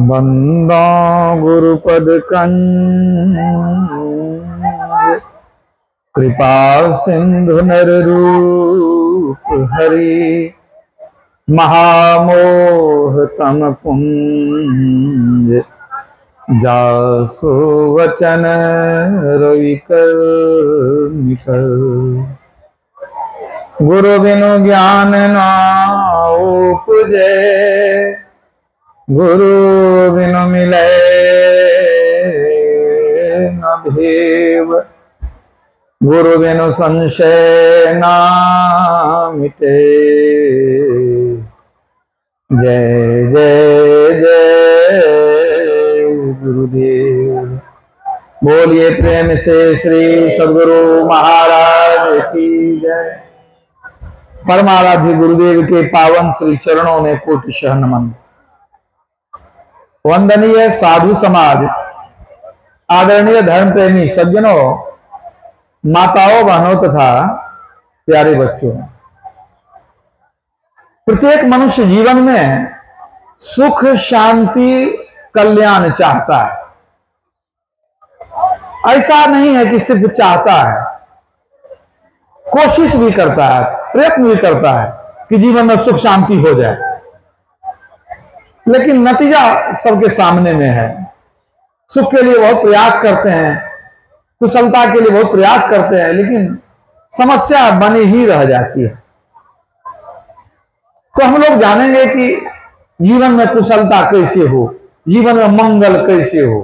बंदा गुरुपद कंज कृपा सिंधु नर रूप हरि महामोह तम पुंज जासु वचन रवि कर निकर। गुरु बिनु ज्ञान ना उपजे गुरु बिनु मिले न भेव गुरु बिनु संशय ना मिटे। जय जय जय गुरुदेव। बोलिए प्रेम से श्री सद्गुरु महाराज की जय। परमाराध्य गुरुदेव के पावन श्री चरणों में कोटिशः नमन। वंदनीय साधु समाज, आदरणीय धर्म प्रेमी सज्जनों, माताओं, बहनों तथा प्यारे बच्चों, प्रत्येक मनुष्य जीवन में सुख, शांति, कल्याण चाहता है। ऐसा नहीं है कि सिर्फ चाहता है, कोशिश भी करता है, प्रयत्न भी करता है कि जीवन में सुख शांति हो जाए, लेकिन नतीजा सबके सामने में है। सुख के लिए बहुत प्रयास करते हैं, कुशलता के लिए बहुत प्रयास करते हैं, लेकिन समस्या बनी ही रह जाती है। तो हम लोग जानेंगे कि जीवन में कुशलता कैसे हो, जीवन में मंगल कैसे हो।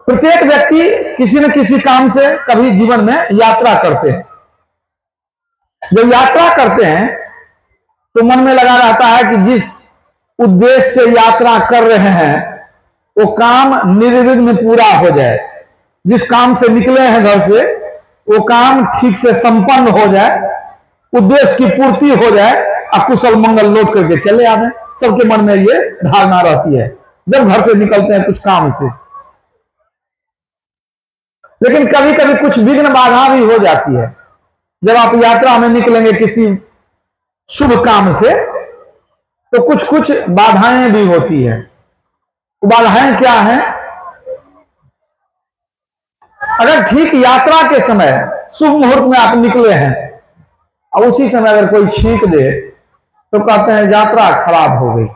प्रत्येक व्यक्ति किसी न किसी काम से कभी जीवन में यात्रा करते हैं। जब यात्रा करते हैं तो मन में लगा रहता है कि जिस उद्देश्य से यात्रा कर रहे हैं वो काम निर्विघ्न पूरा हो जाए, जिस काम से निकले हैं घर से वो काम ठीक से संपन्न हो जाए, उद्देश्य की पूर्ति हो जाए, अकुशल मंगल लौट करके चले आवे। सबके मन में ये धारणा रहती है जब घर से निकलते हैं कुछ काम से। लेकिन कभी कभी कुछ विघ्न बाधा भी हो जाती है। जब आप यात्रा में निकलेंगे किसी शुभ काम से तो कुछ कुछ बाधाएं भी होती है। बाधाएं क्या हैं? अगर ठीक यात्रा के समय शुभ मुहूर्त में आप निकले हैं और उसी समय अगर कोई छींक दे तो कहते हैं यात्रा खराब हो गई,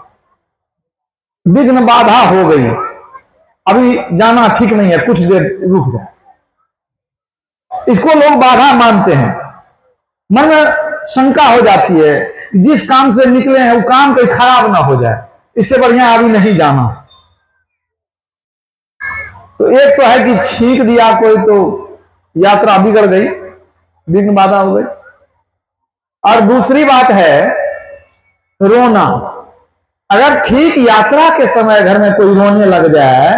विघ्न बाधा हो गई, अभी जाना ठीक नहीं है, कुछ देर रुक जाए। इसको लोग बाधा मानते हैं। मन में शंका हो जाती है जिस काम से निकले हैं वो काम कोई खराब ना हो जाए, इससे बढ़िया अभी नहीं जाना। तो एक तो है कि छींक दिया कोई तो यात्रा बिगड़ गई, विघ्न बाधा हो गई। और दूसरी बात है रोना। अगर ठीक यात्रा के समय घर में कोई रोने लग जाए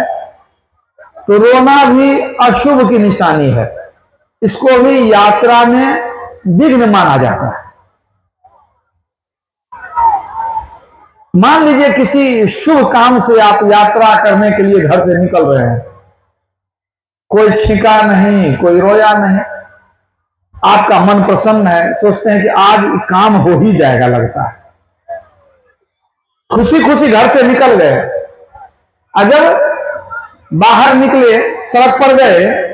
तो रोना भी अशुभ की निशानी है। इसको भी यात्रा में विघ्न माना जाता है। मान लीजिए किसी शुभ काम से आप यात्रा करने के लिए घर से निकल रहे हैं, कोई छींका नहीं, कोई रोया नहीं, आपका मन प्रसन्न है, सोचते हैं कि आज काम हो ही जाएगा, लगता है खुशी खुशी घर से निकल गए। और जब बाहर निकले, सड़क पर गए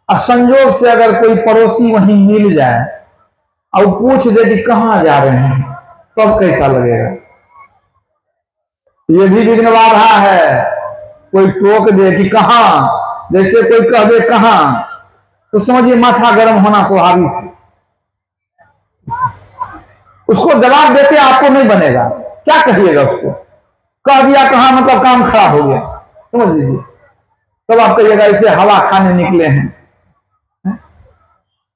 और संजोग से अगर कोई पड़ोसी वहीं मिल जाए और पूछ दे कि कहां जा रहे हैं, तब कैसा लगेगा? ये भी विघ्न बाधा है। कोई टोक दे कि कहां, जैसे कोई कह दे कहां, तो समझिए माथा गर्म होना स्वाभाविक है। उसको जवाब देते आपको नहीं बनेगा, क्या कहिएगा उसको? कह दिया कहां मतलब काम खराब हो गया, समझ लीजिए। तब आप कहिएगा इसे हवा खाने निकले हैं,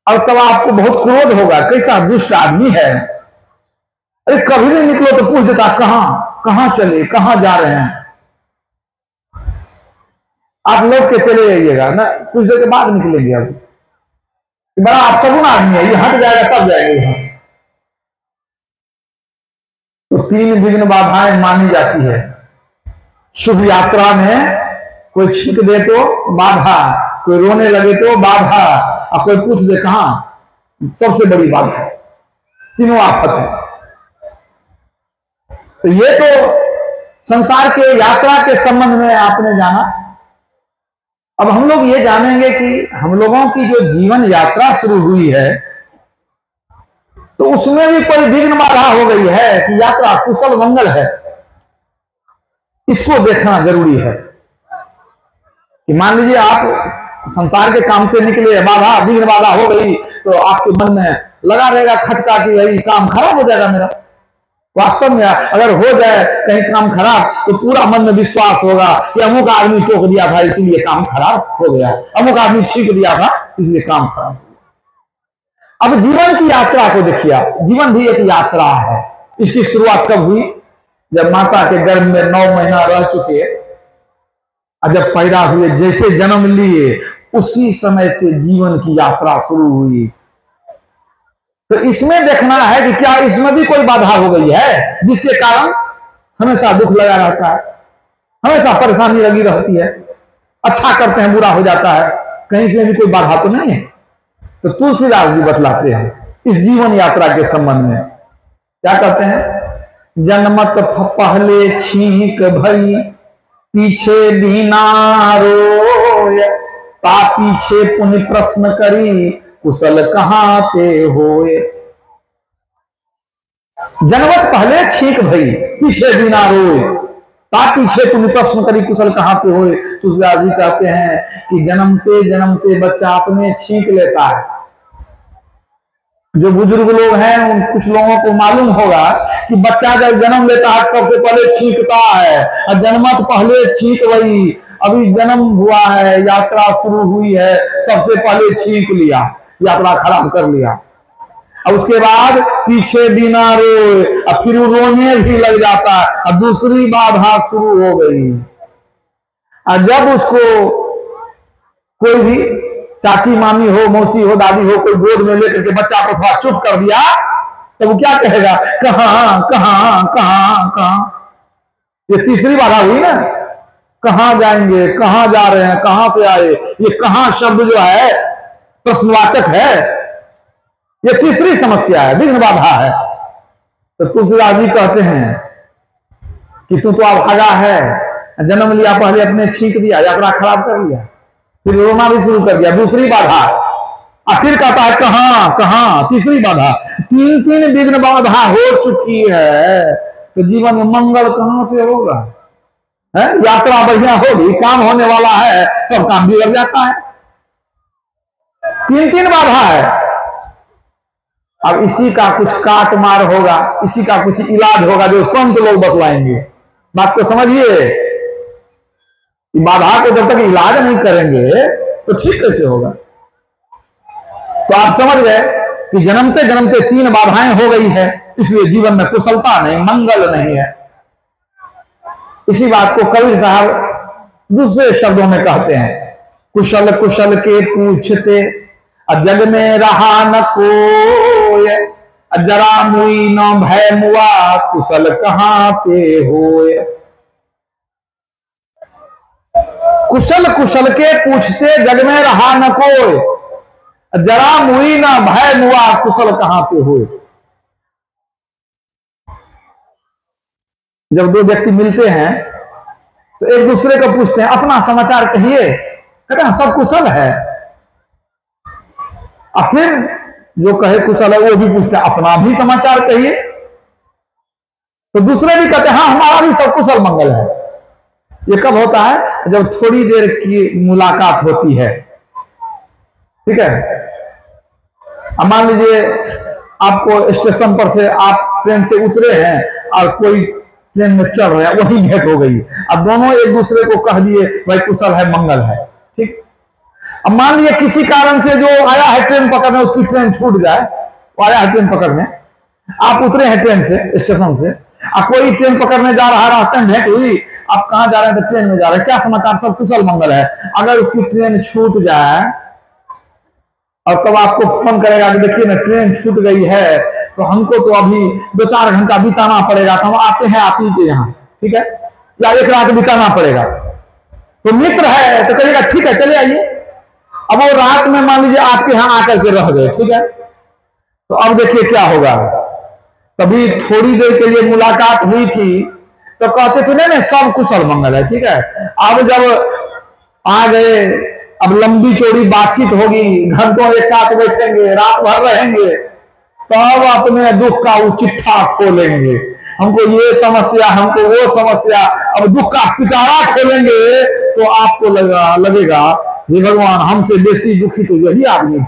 और तब आपको बहुत क्रोध होगा, कैसा दुष्ट आदमी है। अरे कभी नहीं निकलो तो पूछ देता कहां चले, कहां जा रहे हैं। आप लौट के चले जाइएगा ना, कुछ देर के बाद निकलेंगे। अब बड़ा आप सगुन आदमी है, ये हट जाएगा तब जाएंगे यहां से। तो 3 विघ्न बाधाएं मानी जाती है। शुभ यात्रा में कोई छींक दे तो बाधा, कोई रोने लगे तो बाधा, और कोई पूछ दे कहां, सबसे बड़ी बाधा है। तीनों आफत है। तो ये तो संसार के यात्रा के संबंध में आपने जाना। अब हम लोग ये जानेंगे कि हम लोगों की जो जीवन यात्रा शुरू हुई है तो उसमें भी कोई विघ्न बाधा हो गई है कि यात्रा कुशल मंगल है, इसको देखना जरूरी है। कि मान लीजिए आप संसार के काम से निकले, बाधा विघ्न बाधा हो गई तो आपके मन में लगा रहेगा खटका कि यही काम खराब हो जाएगा मेरा। वास्तव में अगर हो जाए कहीं काम खराब तो पूरा मन में विश्वास होगा कि अमुक आदमी टोक दिया था इसलिए काम खराब हो गया, अमुक आदमी छींक दिया था इसलिए काम खराब हो गया। अब जीवन की यात्रा को देखिए आप, जीवन भी एक यात्रा है। इसकी शुरुआत कब हुई? जब माता के गर्भ में 9 महीना रह चुके और जब पैदा हुए, जैसे जन्म लिए उसी समय से जीवन की यात्रा शुरू हुई। तो इसमें देखना है कि क्या इसमें भी कोई बाधा हो गई है जिसके कारण हमेशा दुख लगा रहता है, हमेशा परेशानी लगी रहती है, अच्छा करते हैं बुरा हो जाता है, कहीं इसमें भी कोई बाधा तो नहीं है। तो तुलसीदास जी बतलाते हैं इस जीवन यात्रा के संबंध में, क्या कहते हैं? जन्मत पहले छींक भई पीछे दीना रोय, ता पीछे पुण्य प्रश्न करी कुशल कहां ते होए। जन्मत पहले छींक भई पीछे दीना रोए, ता पीछे पुण्य प्रश्न करी कुशल कहां ते होए। तुलसीदास जी कहते हैं कि जन्मते जन्मते बच्चा अपने छींक लेता है। जो बुजुर्ग लोग हैं उन कुछ लोगों को मालूम होगा कि बच्चा जब जन्म लेता है सबसे पहले छींकता है, और जन्मत पहले छींक वही, अभी जन्म हुआ है, यात्रा शुरू हुई है, सबसे पहले छींक लिया, यात्रा खराब कर लिया। और उसके बाद पीछे बिना रोए, और फिर रोने भी लग जाता है, और दूसरी बाधा शुरू हो गई। और जब उसको कोई भी चाची मामी हो, मौसी हो, दादी हो, कोई गोद में लेकर के बच्चा को थोड़ा चुप कर दिया तो वो क्या कहेगा? कहां कहां कहां कहां। ये तीसरी बाधा हुई ना, कहां जाएंगे, कहां जा रहे हैं, कहां से आए। ये कहां शब्द जो है प्रश्नवाचक है, ये तीसरी समस्या है, विघ्न बाधा है। तो तुलसीदास जी कहते हैं कि तू तो अभागा है, जन्म लिया पहले अपने छींक दिया, यात्रा खराब कर लिया, फिर रोना भी शुरू कर दिया, दूसरी बाधा। आखिर कहता है कहां कहां, तीसरी बाधा। 3 विघ्न बाधा हो चुकी है तो जीवन में मंगल कहां से होगा? है? यात्रा बढ़िया होगी, काम होने वाला है, सब काम बिगड़ जाता है। 3 बाधा है। अब इसी का कुछ काट मार होगा, इसी का कुछ इलाज होगा जो संत लोग बतलाएंगे। बात को समझिए, बाधा को जब तक इलाज नहीं करेंगे तो ठीक कैसे होगा? तो आप समझ गए कि जन्मते जन्मते 3 बाधाएं हो गई है, इसलिए जीवन में कुशलता नहीं, मंगल नहीं है। इसी बात को कबीर साहब दूसरे शब्दों में कहते हैं, कुशल कुशल के पूछते जग में रहा न कोय, जरा मुई न भय मुआ कुशल कहां ते होए। कुशल कुशल के पूछते जग में रहा न कोय, जरा मुई न भय मुआ कुशल कहां पे होए। जब 2 व्यक्ति मिलते हैं तो एक दूसरे को पूछते हैं अपना समाचार कहिए, कहते हैं सब कुशल है। और फिर जो कहे कुशल है वो भी पूछते हैं अपना भी समाचार कहिए, तो दूसरे भी कहते हैं हाँ हमारा भी सब कुशल मंगल है। ये कब होता है? जब थोड़ी देर की मुलाकात होती है, ठीक है। अब मान लीजिए आपको स्टेशन पर से आप ट्रेन से उतरे हैं और कोई ट्रेन में चढ़ रहा है, वही भेंट हो गई। अब दोनों एक दूसरे को कह दिए भाई कुशल है मंगल है, ठीक। अब मान लीजिए किसी कारण से जो आया है ट्रेन पकड़ने, उसकी ट्रेन छूट जाए, वो आया है ट्रेन पकड़ने, आप उतरे हैं ट्रेन से स्टेशन से, अब कोई ट्रेन पकड़ने जा रहा है, रास्ते में भेंट हुई, आप कहां जा रहे हैं? तो ट्रेन में जा रहे हैं, क्या समाचार? सब कुशल मंगल है। अगर उसकी ट्रेन छूट जाए और तब आपको फोन करेगा कि देखिए ना ट्रेन छूट गई है तो हमको तो अभी 2-4 घंटा बिताना पड़ेगा, तो हम आते हैं आप ही के यहाँ, ठीक है, या 1 रात बिताना पड़ेगा। तो मित्र है तो कहेगा ठीक है चले आइए। अब वो रात में मान लीजिए आपके यहाँ आकर के रह गए, ठीक है, तो अब देखिए क्या होगा। तभी थोड़ी देर के लिए मुलाकात हुई थी तो कहते थे नहीं सब कुशल मंगल है, ठीक है। अब जब आ गए, अब लंबी चौड़ी बातचीत होगी, घंटों एक साथ बैठेंगे, रात भर रहेंगे, तब अपने दुख का वो चिट्ठा खोलेंगे, हमको ये समस्या, हमको वो समस्या। अब दुख का पिटारा खोलेंगे तो आपको लगेगा ये भगवान हमसे बेसी दुखी तो यही आदमी,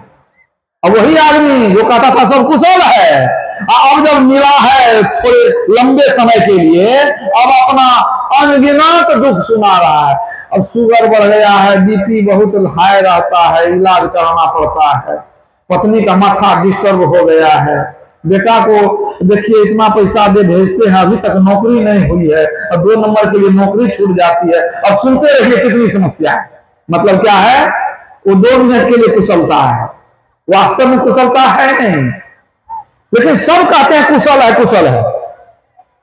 अब वही आदमी जो कहता था सब कुशल है, अब जब मिला है थोड़े लंबे समय के लिए, अब अपना अनगिनत दुख सुना रहा है। अब शुगर बढ़ गया है, बीपी बहुत हाई रहता है, इलाज कराना पड़ता है, पत्नी का माथा डिस्टर्ब हो गया है, बेटा को देखिए इतना पैसा दे भेजते हैं, अभी तक नौकरी नहीं हुई है, और 2 नंबर के लिए नौकरी छूट जाती है। अब सुनते रहिए कितनी समस्या है। मतलब क्या है, वो 2 मिनट के लिए कुशलता है, वास्तव में कुशलता है नहीं, लेकिन सब कहते हैं कुशल है कुशल है।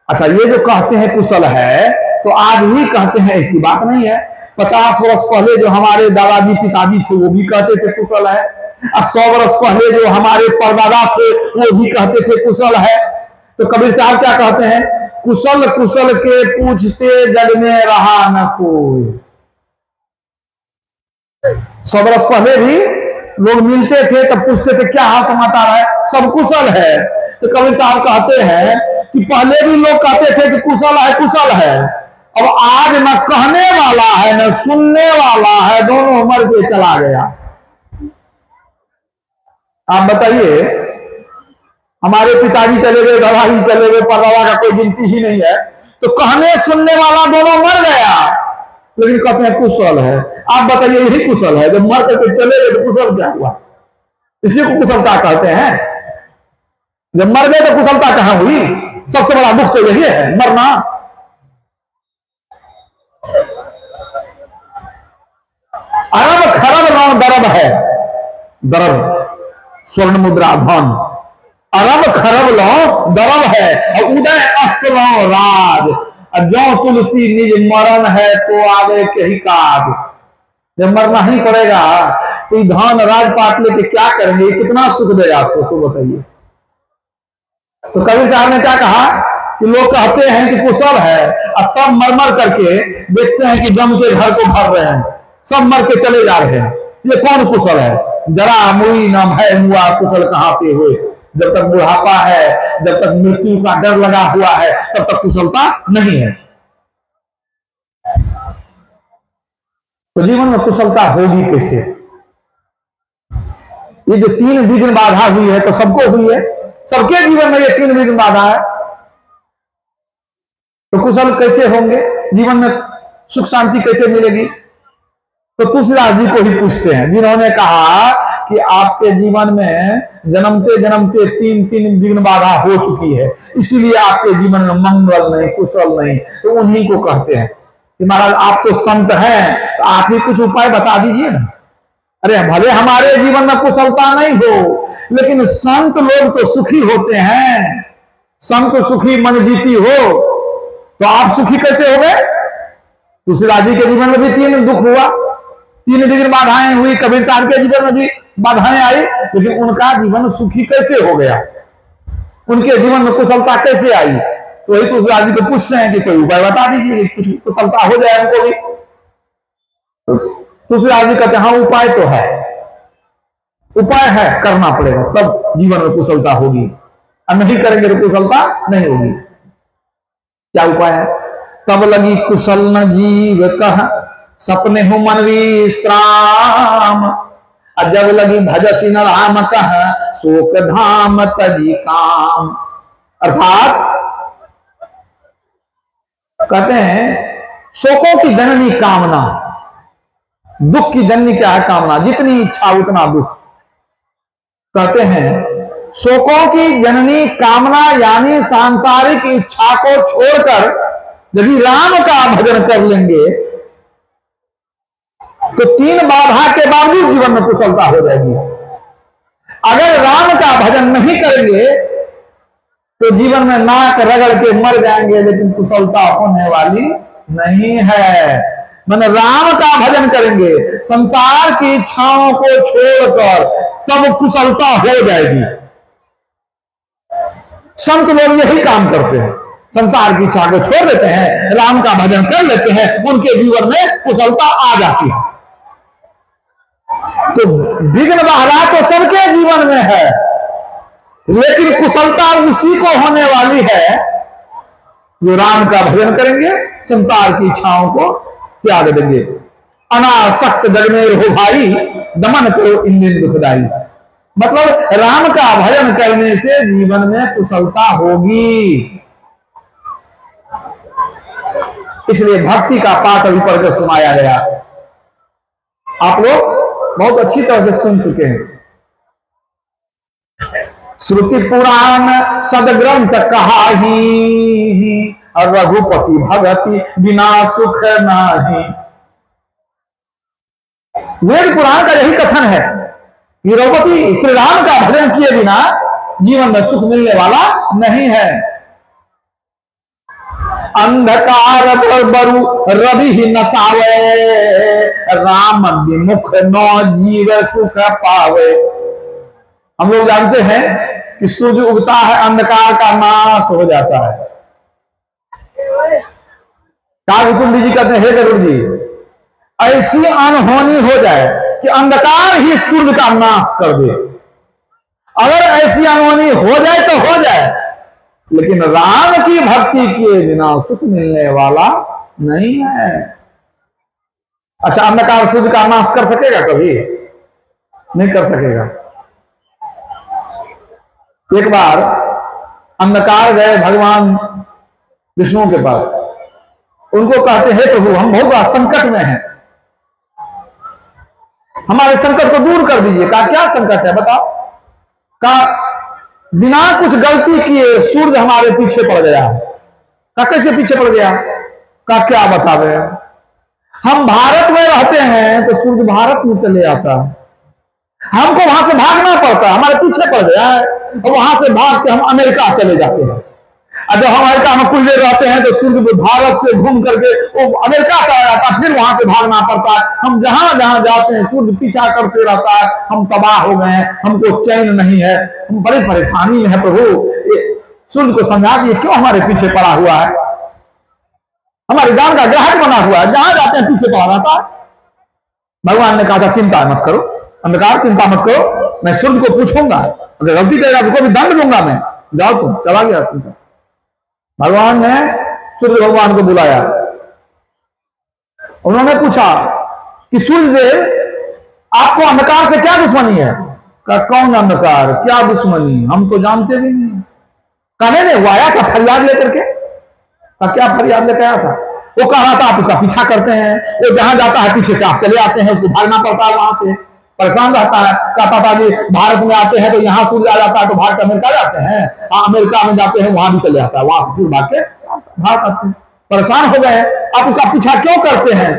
अच्छा, ये जो कहते हैं कुशल है तो आज भी कहते हैं, ऐसी बात नहीं है। 50 वर्ष पहले जो हमारे दादाजी पिताजी थे वो भी कहते थे कुशल है, और 100 वर्ष पहले जो हमारे परदादा थे वो भी कहते थे कुशल है। तो कबीर साहब क्या कहते हैं, कुशल कुशल के पूछते जग में रहा न कोई। 100 वर्ष पहले भी लोग मिलते थे तब पूछते थे क्या हाल समाचार है, सब कुशल है। तो कबीर साहब कहते हैं कि पहले भी लोग कहते थे कि कुशल है, अब आज न कहने वाला है न सुनने वाला है, दोनों मर के चला गया। आप बताइए, हमारे पिताजी चले गए, दादाजी चले गए, परदादा का कोई गिनती ही नहीं है, तो कहने सुनने वाला दोनों मर गया, लेकिन कहते हैं कुशल है। आप बताइए, यही कुशल है? जब मर करके चले गए तो कुशल क्या हुआ? इसी को कुशलता कहते हैं। जब मर गए तो कुशलता कहां हुई? सबसे बड़ा दुख तो यही है, मरना। अरब खरब नाम दरब है, दरब स्वर्ण मुद्रा धन, अरब खरब लो दरब है, और उदय अस्त लो राज, जो तुलसी निज मरण है तो आवे के ही काज। जब मरना ही पड़ेगा तो धन राजपाट लेके क्या करेंगे? कितना सुख देगा आपको, सो बताइए। तो कबीर साहब ने क्या कहा कि लोग कहते हैं कि कुशल है, और सब मर करके देखते हैं कि जम के घर को भर रहे हैं, सब मर के चले जा रहे हैं, ये कौन कुशल है? जरा मुई न भय मुआ कुशल कहां पे हुए। जब तक बुढ़ापा है, जब तक मृत्यु का डर लगा हुआ है, तब तक कुशलता नहीं है। तो जीवन में कुशलता होगी कैसे? ये जो 3 विघ्न बाधा हुई है तो सबको हुई है, सबके जीवन में ये 3 विघ्न बाधा है, तो कुशल कैसे होंगे? जीवन में सुख शांति कैसे मिलेगी? तो तुलसीदास जी को ही पूछते हैं, जिन्होंने कहा कि आपके जीवन में जन्मते जन्मते 3 विघ्न बाधा हो चुकी है, इसीलिए आपके जीवन में मंगल नहीं, कुशल नहीं। तो उन्हीं को कहते हैं कि महाराज आप तो संत हैं, तो आप ही कुछ उपाय बता दीजिए ना। अरे भले हमारे जीवन में कुशलता नहीं हो, लेकिन संत लोग तो सुखी होते हैं। संत सुखी मन जीती हो, तो आप सुखी कैसे हो गए? तुलसीदास जी के जीवन में भी 3 दुख हुआ, 3 विघ्न बाधाएं हुई, कबीर साहब के जीवन में भी बाधाएं आई, लेकिन उनका जीवन सुखी कैसे हो गया? उनके जीवन में कुशलता कैसे आई? तो वही तुलसीदास जी को पूछते हैं कि कोई उपाय बता दीजिए, कुछ कुशलता हो जाए उनको भी। तुलसीदास जी कहते हैं हाँ उपाय तो है, उपाय है, करना पड़ेगा तब जीवन में कुशलता होगी, और नहीं करेंगे तो कुशलता नहीं होगी। क्या उपाय है? तब लगी कुशल न जीव कह सपने हो मन विश्राम, और जब लगी भजसी न राम कह शोक धाम तजी काम। अर्थात कहते हैं शोकों की जननी कामना, दुख की जननी क्या है? कामना। जितनी इच्छा उतना दुख। कहते हैं शोकों की जननी कामना, यानी सांसारिक इच्छा को छोड़कर यदि राम का भजन कर लेंगे तो 3 बाधा के बावजूद जीवन में कुशलता हो जाएगी। अगर राम का भजन नहीं करेंगे तो जीवन में नाक रगड़ के मर जाएंगे, लेकिन कुशलता होने वाली नहीं है। मैंने राम का भजन करेंगे, संसार की इच्छाओं को छोड़कर, तब कुशलता हो जाएगी। संत लोग यही काम करते हैं, संसार की इच्छा को छोड़ देते हैं, राम का भजन कर लेते हैं, उनके जीवन में कुशलता आ जाती है। तो विघ्न बाधा तो सबके जीवन में है, लेकिन कुशलता उसी को होने वाली है जो राम का भजन करेंगे, संसार की इच्छाओं को त्याग देंगे। अनासक्त जग में रहो भाई, दमन करो इंद्रिय दुखदाई। मतलब राम का भजन करने से जीवन में कुशलता होगी। इसलिए भक्ति का पाठ अभी पढ़ कर सुनाया गया, आप लोग बहुत अच्छी तरह से सुन चुके हैं। श्रुति पुराण सदग्रंथ कहाही, और रघुपति भगति बिना सुख नाही। वेद पुराण का यही कथन है कि रघुपति श्री राम का भजन किए बिना जीवन में सुख मिलने वाला नहीं है। अंधकार बरु रवि ही नसावे, राम विमुख नौ जीव सुख पावे। हम लोग जानते हैं कि सूर्य उगता है, अंधकार का नाश हो जाता है। कागुतुंडी जी कहते हैं, हे गरुड़ जी, ऐसी अनहोनी हो जाए कि अंधकार ही सूर्य का नाश कर दे। अगर ऐसी अनहोनी हो जाए तो हो जाए, लेकिन राम की भक्ति किए बिना सुख मिलने वाला नहीं है। अच्छा, अंधकार सूर्य का नाश कर सकेगा? कभी नहीं कर सकेगा। एक बार अंधकार गए भगवान विष्णु के पास, उनको कहते हैं प्रभु हम बहुत बड़ा संकट में हैं, हमारे संकट को दूर कर दीजिए। कहा क्या संकट है बताओ? कहा बिना कुछ गलती किए सूर्य हमारे पीछे पड़ गया है। कहा कैसे पीछे पड़ गया? कहा क्या बतावे, हम भारत में रहते हैं तो सूर्य भारत में चले आता है, हमको वहां से भागना पड़ता है, हमारे पीछे पड़ गया है, और वहां से भाग के हम अमेरिका चले जाते हैं। और जब हम अमेरिका में कुछ देर रहते हैं तो सूर्य भारत से घूम करके वो अमेरिका चला जाता है, फिर वहां से भागना पड़ता है। हम जहां जहां जाते हैं सूर्य पीछा करते रहता है, हम तबाह हो गए हैं, हमको चैन नहीं है, हम बड़ी परेशानी में है। प्रभु सूर्य को समझा दिए क्यों हमारे पीछे पड़ा हुआ है, हमारी जान का ग्राहक बना हुआ है, जहां जाते हैं पीछे पड़ा रहता है। भगवान ने कहा चिंता मत करो, अंधकार चिंता मत करो, मैं सूर्य को पूछूंगा, अगर गलती करेगा तो भी दंड दूंगा मैं, जाओ तुम। चला गया सूर्य। भगवान ने सूर्य भगवान को बुलाया, उन्होंने पूछा कि सूर्य देव आपको अंधकार से क्या दुश्मनी है? कहा कौन अंधकार, क्या दुश्मनी, हम तो जानते भी नहीं। कहा नहीं वो आया था फरियाद लेकर के। कहा क्या फरियाद लेकर आया था? वो कह रहा था आप उसका पीछा करते हैं, वो जहां जाता है पीछे से आप चले आते हैं, उसको भागना पड़ता है, वहां से परेशान रहता है। कहता था जी भारत में आते हैं तो यहाँ सूर्य आ जाता है तो भारत अमेरिका जाते हैं, अमेरिका में जाते हैं वहां भी चले जाता है, वहां से फिर भाग के भारत आते हैं। परेशान हो गए, आप उसका पीछा क्यों करते हैं?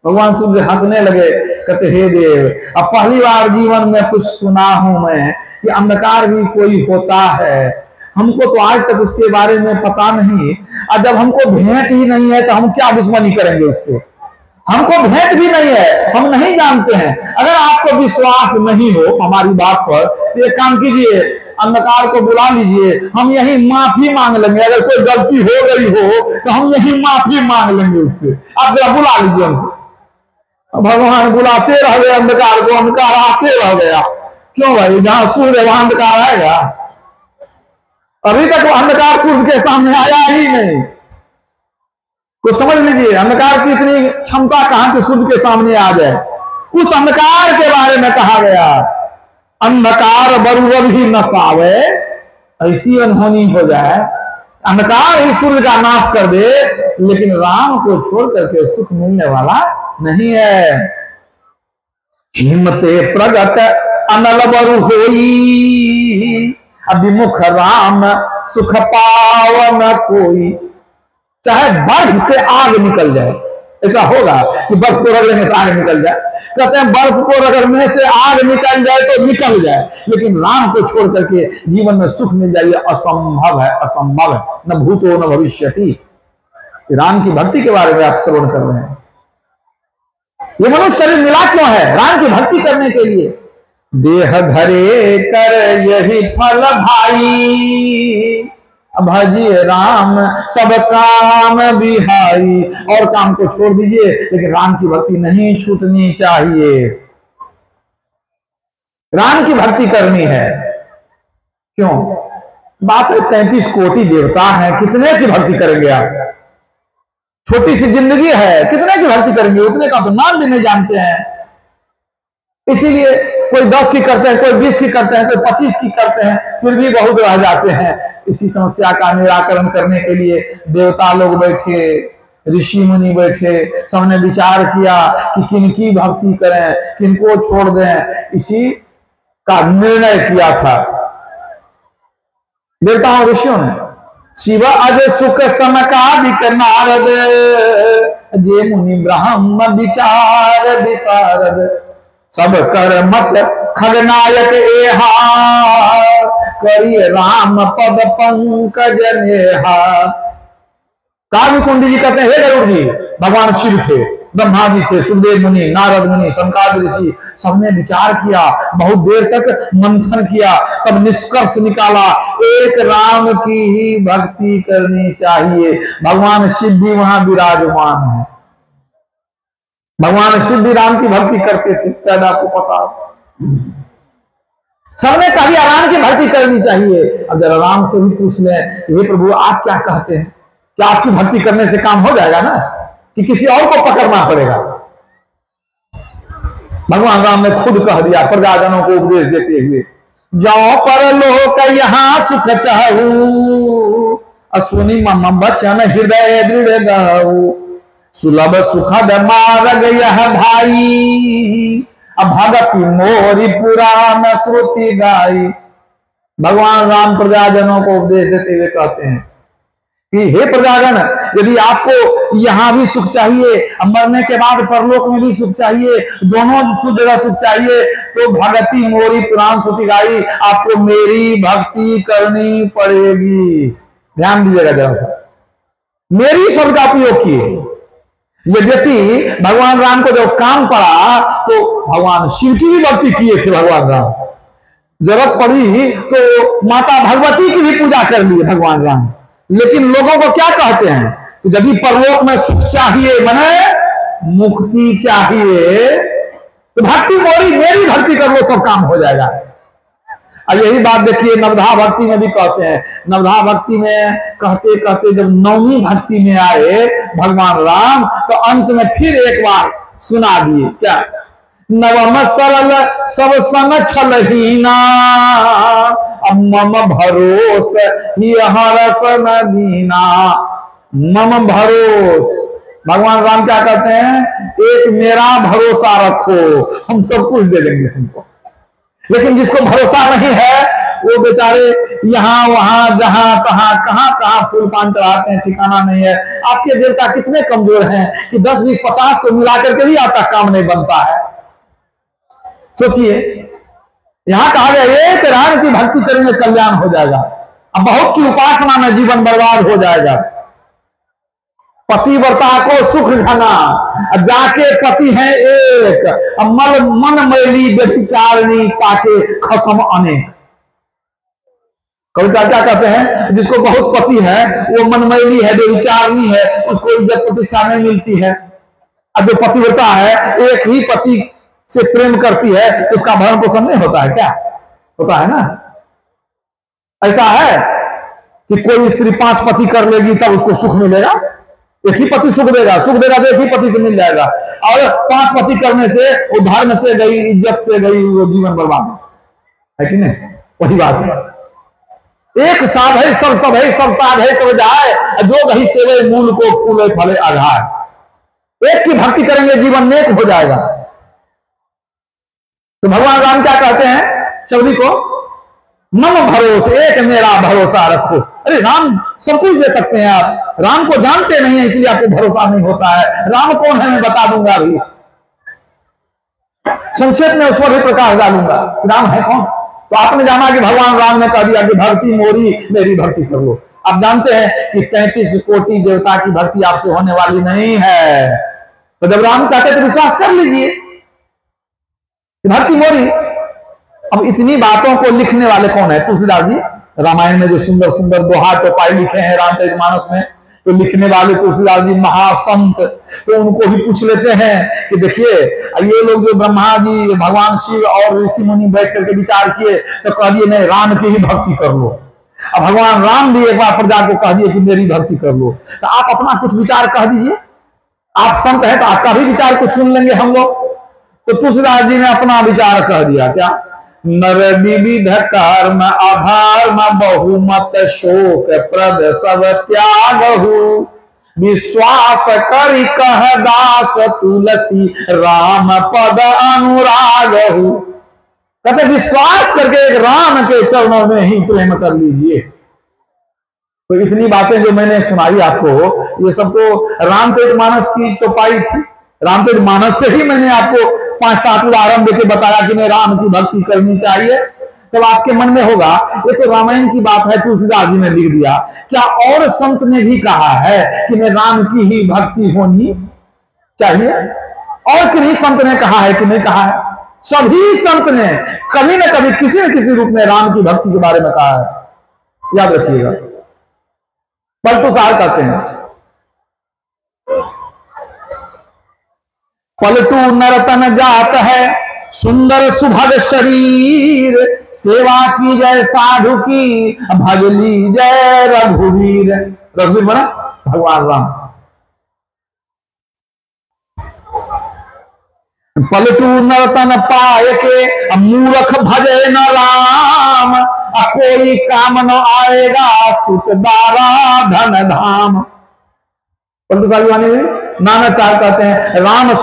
भगवान सूर्य हंसने लगे, कहते हे देव अब पहली बार जीवन में कुछ सुना हूं मैं कि अंधकार भी कोई होता है, हमको तो आज तक उसके बारे में पता नहीं, और जब हमको भेंट ही नहीं है तो हम क्या दुश्मनी करेंगे उससे? हमको भेंट भी नहीं है, हम नहीं जानते हैं। अगर आपको विश्वास नहीं हो हमारी बात पर तो एक काम कीजिए, अंधकार को बुला लीजिए, हम यही माफी मांग लेंगे। अगर कोई गलती हो गई हो तो हम यही माफी मांग लेंगे उससे, आप जरा बुला लीजिए हमको। भगवान बुलाते रह गए अंधकार को, अंधकार आते रह गया। क्यों भाई, जहां सूर्य वहां अंधकार आएगा? अभी तक वो अंधकार सूर्य के सामने आया ही नहीं, तो समझ लीजिए अंधकार की इतनी क्षमता कहां कि सूर्य के सामने आ जाए। उस अंधकार के बारे में कहा गया अंधकार बरुवर ही नसावे, ऐसी अनहोनी हो जाए अंधकार ही सूर्य का नाश कर दे, लेकिन राम को छोड़ करके सुख मिलने वाला नहीं है। हिम्मते प्रगट अनल बरु होई, अभिमुख राम सुख पावन कोई। चाहे बर्फ से आग निकल जाए, ऐसा होगा कि बर्फ को रगड़ने से आग निकल जाए? कहते हैं बर्फ को रगड़ने से आग निकल जाए तो निकल जाए, लेकिन राम को छोड़ करके जीवन में सुख मिल जाए असंभव है, असंभव है। न भूतो न भविष्यति। राम की भक्ति के बारे में आप श्रवण कर रहे हैं। ये मनुष्य शरीर मिला क्यों है? राम की भक्ति करने के लिए। देह धरे कर यही फल भाई, भजिए राम सब काम बिहाई। और काम को छोड़ दीजिए, लेकिन राम की भक्ति नहीं छूटनी चाहिए। राम की भक्ति करनी है। क्यों? बात है 33 कोटि देवता है, कितने की भक्ति करेंगे आप? छोटी सी जिंदगी है, कितने की भक्ति करेंगे? उतने का तो नाम भी नहीं जानते हैं। इसीलिए कोई 10 की करते हैं, कोई 20 की करते हैं, कोई 25 की करते हैं, फिर भी बहुत रह जाते हैं। इसी समस्या का निराकरण करने के लिए देवता लोग बैठे, ऋषि मुनि बैठे, सबने विचार किया कि किनकी भक्ति करें, किनको छोड़ दें। इसी का निर्णय किया था देवताओं ऋषियों ने। शिव अज सुख समकादिक नारद, जे मुनि ब्रह्म विचार विशारद। सब कर मत खगनायक एहा, करिए राम पद पंकज नेहा। काव्यसुंडी जी कहते हैं, हे गरुड़ जी, भगवान शिव थे, ब्रह्मा जी थे, सुखदेव मुनि, नारद मुनि, संकाद ऋषि, सबने विचार किया, बहुत देर तक मंथन किया, तब निष्कर्ष निकाला, एक राम की ही भक्ति करनी चाहिए। भगवान शिव भी वहां विराजमान है। भगवान शिव भी राम की भक्ति करते थे, शायद आपको पता हो। सबने कहा राम की भक्ति करनी चाहिए। अब जरा राम से भी पूछ ले, हे प्रभु आप क्या कहते हैं? क्या आपकी भक्ति करने से काम हो जाएगा ना, कि किसी और को पकड़ना पड़ेगा? भगवान राम ने खुद कह दिया प्रजाजनों को उपदेश देते हुए, जाओ पर लोक यहाँ सुख चाहू, अश्विनी मम बचन हृदय दृढ़ गाऊ। सुलभ सुखद मार्ग यह भाई, भगति मोरी पुराण श्रुति गाई। भगवान राम प्रजाजनों को उपदेश देते हुए कहते हैं कि हे प्रजाजन, यदि आपको यहां भी सुख चाहिए, मरने के बाद परलोक में भी सुख चाहिए, दोनों जगह सुख चाहिए, तो भगति मोरी पुराण श्रुति गाई, आपको मेरी भक्ति करनी पड़ेगी। ध्यान दीजिएगा जरा सा, मेरी शब्द का उपयोग किए। यद्यपि भगवान राम को जब काम पड़ा तो भगवान शिव की भी भक्ति किए थे। भगवान राम जरूरत पड़ी तो माता भगवती की भी पूजा कर ली भगवान राम। लेकिन लोगों को क्या कहते हैं कि यदि परलोक में सुख चाहिए, मने मुक्ति चाहिए, तो भक्ति मेरी भक्ति कर लो, सब काम हो जाएगा। और यही बात देखिए नवधा भक्ति में भी कहते हैं। नवधा भक्ति में कहते कहते जब नवमी भक्ति में आए भगवान राम, तो अंत में फिर एक बार सुना दिए, क्या? नवम सरल सब सन छलहीना, मम भरोस ही हरस न दीना। मम भरोस, भगवान राम क्या कहते हैं? एक मेरा भरोसा रखो, हम सब कुछ दे देंगे तुमको। लेकिन जिसको भरोसा नहीं है, वो बेचारे यहां वहां जहां तहां कहां कहां फूल पान चढ़ाते हैं, ठिकाना नहीं है। आपके देवता कितने कमजोर हैं कि 10, 20, 50 को मिलाकर के भी आपका काम नहीं बनता है। सोचिए, यहां कहा गया एक राम की भक्ति करने में कल्याण हो जाएगा। अब बहुत की उपासना में जीवन बर्बाद हो जाएगा। पतिव्रता को सुख घना, जाके पति है एक, मल मन मैली व्यभिचारिणी पाके खसम अनेक। कविता क्या कहते हैं? जिसको बहुत पति है वो मनमैली है, व्यभिचारिणी है, उसको इज्जत प्रतिष्ठा नहीं मिलती है। अब जो पतिव्रता है, एक ही पति से प्रेम करती है, तो उसका भरण पोषण नहीं होता है क्या? होता है ना। ऐसा है कि कोई स्त्री 5 पति कर लेगी तब उसको सुख मिलेगा? एक ही पति सुख देगा तो एक ही पति से मिल जाएगा। और 5 पति करने से वो धर्म से गई, इज्जत से गई, वो जीवन बर्बाद है कि नहीं? वही बात है। एक साध है सब है, सब साध है सब जाए, जो गही सेवे मूल को फूले फले आधार। एक की भक्ति करेंगे जीवन नेक हो जाएगा। तो भगवान राम क्या कहते हैं शबरी को? मम भरोसे, एक मेरा भरोसा रखो। अरे राम सब कुछ दे सकते हैं आप, राम को जानते नहीं है इसलिए आपको भरोसा नहीं होता है। राम कौन है मैं बता दूंगा अभी, संक्षेप में उस पर भी प्रकाश डालूंगा। राम है कौन? तो आपने जाना कि भगवान राम ने कह दिया कि भक्ति मोरी, मेरी भक्ति कर लो। आप जानते हैं कि 33 कोटि देवता की भक्ति आपसे होने वाली नहीं है। तो जब राम कहते तो विश्वास कर लीजिए, भक्ति मोरी। अब इतनी बातों को लिखने वाले कौन है? तुलसीदास जी। रामायण में जो सुंदर सुंदर दोहा चौपाई लिखे हैं रामचरितमानस में, तो लिखने वाले तुलसीदास जी महासंत, तो उनको भी पूछ लेते हैं कि देखिए ये लोग जो ब्रह्मा जी, भगवान शिव और ऋषि मुनि बैठ करके विचार किए तो कह दिए नहीं, राम की ही भक्ति कर लो। अब भगवान राम भी एक बार प्रजा को कह दिए कि मेरी भक्ति कर लो, तो आप अपना कुछ विचार कह दीजिए। आप संत हैं तो आपका भी विचार कुछ सुन लेंगे हम लोग। तो तुलसीदास जी ने अपना विचार कह दिया, क्या? नर विविध कर्म अधर्म बहुमत शोक प्रद सब त्यागहु, विश्वास करि कह दास तुलसी राम पद अनुरागहु। कहते विश्वास करके एक राम के चरणों में ही प्रेम कर लीजिए। तो इतनी बातें जो मैंने सुनाई आपको, ये सब तो रामचरितमानस की चौपाई थी। रामचरितमानस से ही मैंने आपको 5-7 उदाहरण देके बताया कि मैं राम की भक्ति करनी चाहिए। तब आपके मन में होगा ये तो रामायण की बात है, तुलसीदास जी ने लिख दिया, क्या और संत ने भी कहा है कि मैं राम की ही भक्ति होनी चाहिए? और किन्हीं संत ने कहा है कि नहीं कहा है? सभी संत ने कभी न कभी किसी न किसी रूप में राम की भक्ति के बारे में कहा है। याद रखिएगा। पलटू साहब कहते हैं, पलटू नरतन जात है सुंदर सुभग शरीर, सेवा की जय साधु की भजली जय रघुवीर। रघुवीर बना भगवान राम। पलटू नरतन पाए के मूर्ख भजे न राम, कोई काम न आएगा सुत दारा धन धाम। पलटू साहब नानक साहब कहते हैं राम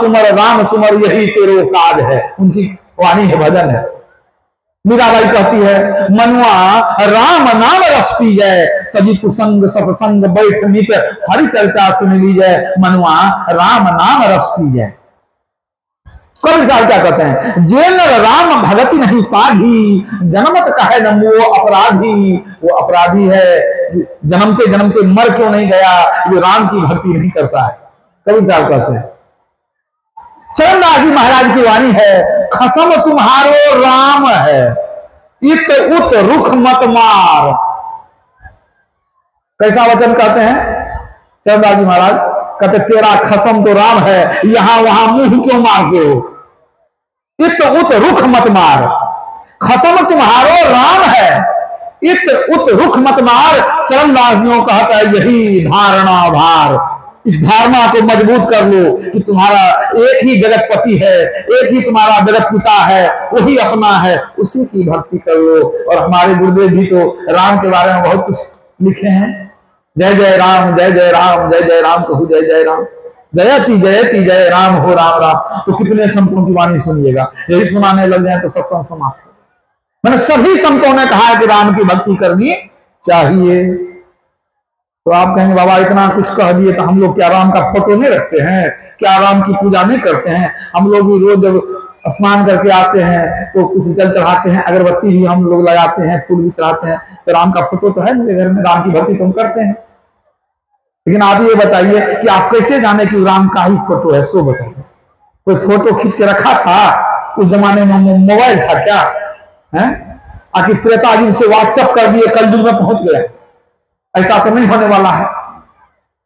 सुमर यही तेरो काज है। उनकी वाणी है, भजन है। मीराबाई कहती है मनुआ राम नाम रस पी जाए, तजी कुसंग सत्संग बैठ नित हरि चर्चा सुन ली जाए, मनुआ राम नाम रस पी जाए। कबीर साहब क्या कहते हैं, जे नर राम भगति नहीं साधी, जन्मत कहे न वो अपराधी। वो अपराधी है, जन्मते मर क्यों नहीं गया, जो राम की भक्ति नहीं करता है। कबीर साहब कहते हैं। चरणदास जी महाराज की वाणी है, खसम तुम्हारो राम है, इत उत रुख मत मार। कैसा वचन कहते हैं चरणदास जी महाराज? कहते तेरा खसम तो राम है, यहां वहां मुंह क्यों मारते हो? इत उत रुख मत मार, खसम तुम्हारो राम है, इत उत रुख मत मार। चरणदास जी कहता है यही धारणा भार। इस धारणा को मजबूत कर लो कि तुम्हारा एक ही जगतपति है, एक ही तुम्हारा जगत पिता है, वही अपना है, उसी की भक्ति कर लो। और हमारे गुरुदेव भी तो राम के बारे में बहुत कुछ लिखे हैं। जय जय राम जय जय राम, जय जय राम कहू जय जय राम, जयति जयति जय राम हो राम राम। तो कितने संतों की वाणी सुनिएगा, यही सुनाने लग जाए तो सत्संग समाप्त हो। मैंने सभी संतों ने कहा है कि राम की भक्ति करनी चाहिए। तो आप कहेंगे बाबा इतना कुछ कह दिए तो हम लोग क्या राम का फोटो नहीं रखते हैं, क्या राम की पूजा नहीं करते हैं? हम लोग भी रोज जब स्नान करके आते हैं तो कुछ जल चढ़ाते हैं, अगरबत्ती भी हम लोग लगाते हैं, फूल भी चढ़ाते हैं। तो राम का फोटो तो है मेरे घर में, राम की भक्ति तो हम करते हैं। लेकिन आप ये बताइए कि आप कैसे जाने कि राम का ही फोटो है? सो बताइए, कोई फोटो खींच के रखा था? उस जमाने में मोबाइल था क्या है? आखिर त्रेता युग से व्हाट्सएप कर दिए, कल युग में पहुंच गया। ऐसा तो नहीं होने वाला है।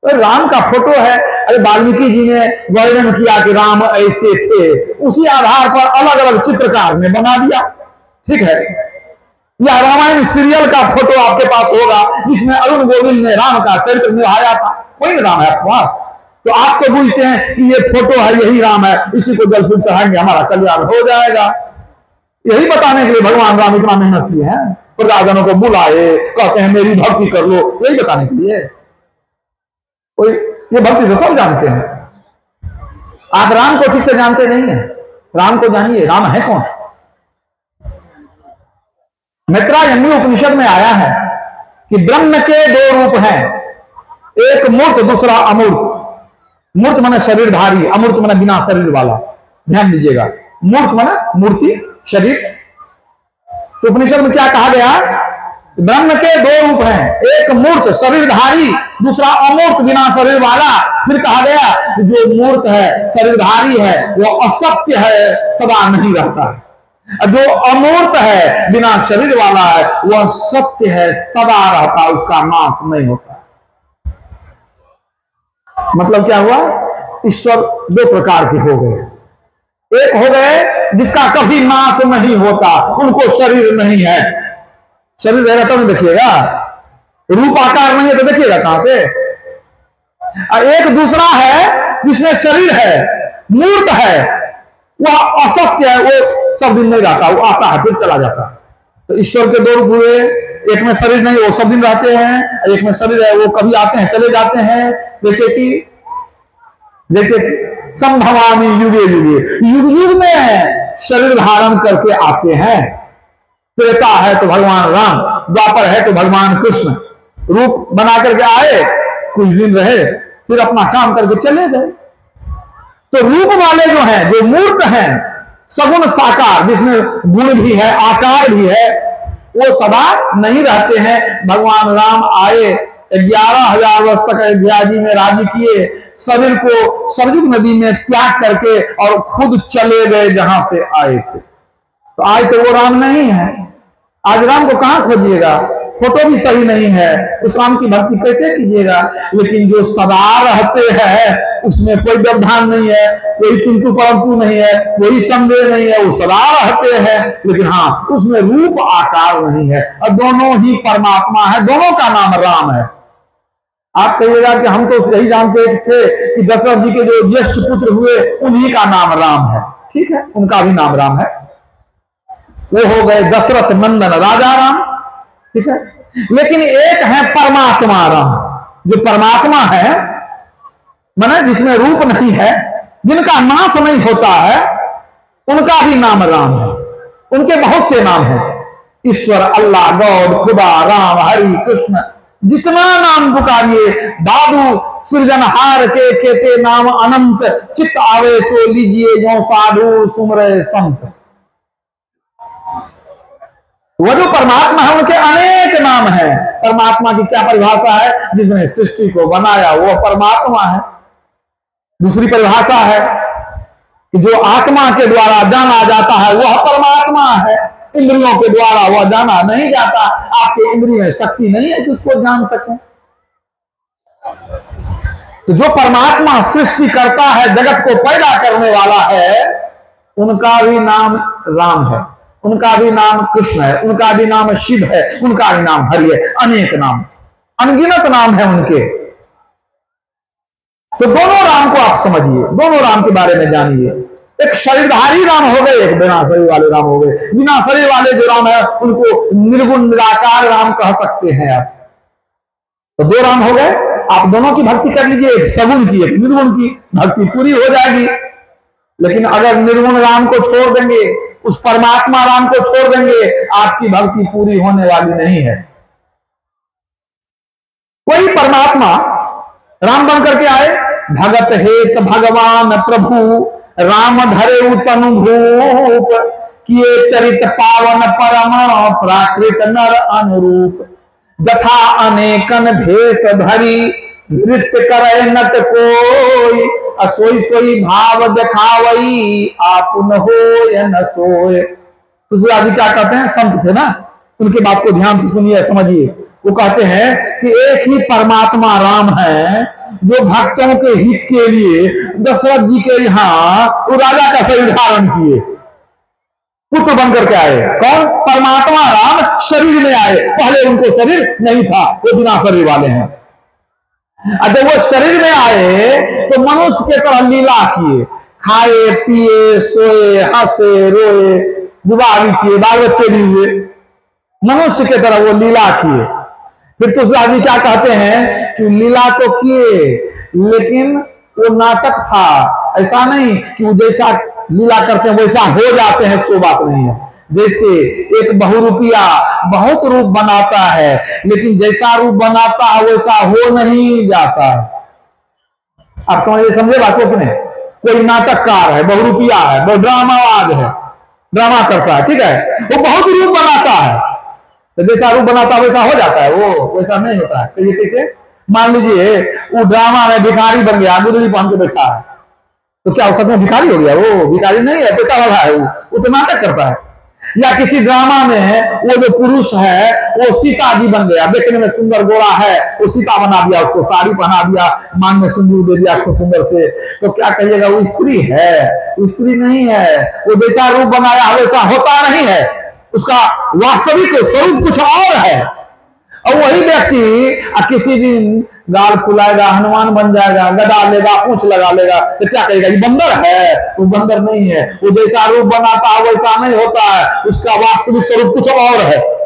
तो राम का फोटो है। अरे वाल्मीकि जी ने वर्णन किया कि राम ऐसे थे, उसी आधार पर अलग अलग चित्रकार ने बना दिया। ठीक है, या रामायण सीरियल का फोटो आपके पास होगा जिसमें अरुण गोविंद ने राम का चरित्र निभाया था, वही राम है आपके पास। तो आप तो बुझते हैं कि ये फोटो है, यही राम है, इसी को जल फूल चढ़ाएंगे हमारा कल्याण हो जाएगा। यही बताने के लिए भगवान राम इतना मेहनत किए हैं, प्रजाजनों को बुलाए, कहते हैं मेरी भक्ति कर लो, यही बताने के लिए। कोई ये भक्ति तो सब जानते हैं, आप राम को ठीक से जानते नहीं है। राम को जानिए, राम है कौन? मैत्रायणी उपनिषद में आया है कि ब्रह्म के 2 रूप हैं, एक मूर्त दूसरा अमूर्त। मूर्त माने शरीरधारी, अमूर्त माने बिना शरीर वाला। ध्यान दीजिएगा, मूर्त माने मूर्ति, शरीर। तो उपनिषद में क्या कहा गया? ब्रह्म के 2 रूप हैं, एक मूर्त शरीरधारी, दूसरा अमूर्त बिना शरीर वाला। फिर कहा गया जो मूर्त है, शरीरधारी है, वो असत्य है, सदा नहीं रहता है। जो अमूर्त है, बिना शरीर वाला है, वह सत्य है, सदा रहता, उसका नाश नहीं होता। मतलब क्या हुआ? ईश्वर दो प्रकार के हो गए। एक हो गए जिसका कभी नाश नहीं होता, उनको शरीर नहीं है। शरीर रहेगा तब नहीं देखिएगा, रूप आकार नहीं है तो देखिएगा कहां से। एक दूसरा है जिसमें शरीर है, मूर्त है, वह असत्य है, वो सब दिन नहीं रहता, वो आता है फिर चला जाता है। तो ईश्वर के दो रूप हुए, एक में शरीर नहीं, वो सब दिन रहते हैं, एक में शरीर है, वो कभी आते हैं चले जाते हैं। जैसे कि संभवामी युगे युगे, युग युग में शरीर धारण करके आते हैं। त्रेता है तो भगवान राम, द्वापर है तो भगवान कृष्ण, रूप बना करके आए, कुछ दिन रहे, फिर अपना काम करके चले गए। तो रूप वाले जो हैं, जो मूर्त हैं, सगुण साकार, जिसमें गुण भी है आकार भी है, वो सदा नहीं रहते हैं। भगवान राम आए, 11,000 वर्ष तक अयोध्या जी में राज्य किए, शरीर को सरजू नदी में त्याग करके और खुद चले गए जहां से आए थे। तो आज तो वो राम नहीं है। आज राम को कहां खोजिएगा? फोटो भी सही नहीं है, उस राम की भक्ति कैसे कीजिएगा? लेकिन जो सदा रहते हैं उसमें कोई व्यवधान नहीं है, कोई किंतु परंतु नहीं है, कोई संदेह नहीं है, वो सदा रहते हैं। लेकिन हाँ, उसमें रूप आकार नहीं है, और दोनों ही परमात्मा है, दोनों का नाम राम है। आप कहिएगा कि हम तो यही जानते थे कि दशरथ जी के जो ज्येष्ठ पुत्र हुए उन्हीं का नाम राम है। ठीक है, उनका भी नाम राम है, वो हो गए दशरथ नंदन राजा राम। ठीक है, लेकिन एक है परमात्मा राम, जो परमात्मा है, माने जिसमें रूप नहीं है, जिनका नाश नहीं होता है, उनका भी नाम राम है। उनके बहुत से नाम हैं, ईश्वर, अल्लाह, गॉड, खुदा, राम, हरि, कृष्ण, जितना नाम पुकारिए। दादू सृजनहार के कहते नाम अनंत, चित्त आवे सो लीजिए जो साधु सुमरे संत। वह जो परमात्मा है, उनके अनेक नाम हैं। परमात्मा की क्या परिभाषा है? जिसने सृष्टि को बनाया वह परमात्मा है। दूसरी परिभाषा है कि जो आत्मा के द्वारा जाना जाता है वह परमात्मा है, इंद्रियों के द्वारा वह जाना नहीं जाता। आपके इंद्रिय में शक्ति नहीं है कि उसको जान सके। तो जो परमात्मा सृष्टि करता है, जगत को पैदा करने वाला है, उनका भी नाम राम है, उनका भी नाम कृष्ण है, उनका भी नाम शिव है, उनका भी नाम हरि है। अनेक नाम, अनगिनत नाम है उनके। तो दोनों राम को आप समझिए, दोनों राम के बारे में जानिए। एक शरीरधारी राम हो गए, एक बिना शरीर वाले राम हो गए। बिना शरीर वाले जो राम है उनको निर्गुण निराकार राम कह सकते हैं आप। तो दो राम हो गए, आप दोनों की भक्ति कर लीजिए, एक सगुण की एक निर्गुण की, भक्ति पूरी हो जाएगी। लेकिन अगर निर्गुण राम को छोड़ देंगे, उस परमात्मा राम को छोड़ देंगे, आपकी भक्ति पूरी होने वाली नहीं है। वही परमात्मा राम बन करके आए, भगत हेत भगवान प्रभु, राम धरे तनु भूप, किए चरित पावन परम, प्राकृत नर अनुरूप। जथा अनेकन भेष धरी, नृत्य करे नट कोई, असोई सोई भाव दिखावई, आपुन हो या न सोए। तुलसीदास जी क्या कहते हैं? संत थे ना, उनकी बात को ध्यान से सुनिए, समझिए। वो कहते हैं कि एक ही परमात्मा राम है, जो भक्तों के हित के लिए दशरथ जी के यहाँ वो राजा का शरीर धारण किए, पुत्र बनकर के आए। कौन? परमात्मा राम शरीर में आए, पहले उनको शरीर नहीं था, वो बिना शरीर वाले हैं। जब वो शरीर में आए तो मनुष्य के तरह लीला किए, खाए पिए सोए हंसे रोए, विवाह भी किए, बाल बच्चे भी हुए, मनुष्य के तरह वो लीला किए। फिर तुलसीदास जी क्या कहते हैं कि लीला तो किए, लेकिन वो नाटक था। ऐसा नहीं कि वो जैसा लीला करते हैं वैसा हो जाते हैं, सो बात नहीं है। जैसे एक बहुरूपिया बहुत रूप बनाता है, लेकिन जैसा रूप बनाता है वैसा हो नहीं जाता है। आप समझे बात को कि नहीं? कोई नाटककार है, बहुरूपिया है, बहुत ड्रामावाद है, ड्रामा करता है, ठीक है, वो बहुत रूप बनाता है, तो जैसा रूप बनाता है वैसा हो जाता है, वो वैसा नहीं होता है। तो ये कैसे? मान लीजिए वो ड्रामा में भिखारी बन गया, गुदड़ी पहन के बैठा है, तो क्या सच में भिखारी हो गया? वो भिखारी नहीं है, पैसा वाला है, वो तो नाटक करता है। या किसी ड्रामा में वो जो पुरुष है वो सीता जी बन गया, देखने में सुंदर गोरा है, वो सीता बना दिया, उसको साड़ी पहना दिया, मांग में सिंदूर दे दिया खूब सुंदर से, तो क्या कहिएगा वो स्त्री है? वो स्त्री नहीं है। वो जैसा रूप बनाया वैसा होता नहीं है, उसका वास्तविक स्वरूप कुछ और है। और वही व्यक्ति किसी दिन गाल फुलाएगा, हनुमान बन जाएगा, गदा लेगा, पूंछ लगा लेगा, तो क्या कहेगा ये बंदर है? वो बंदर नहीं है। वो जैसा रूप बनाता है वैसा नहीं होता है, उसका वास्तविक स्वरूप कुछ और है।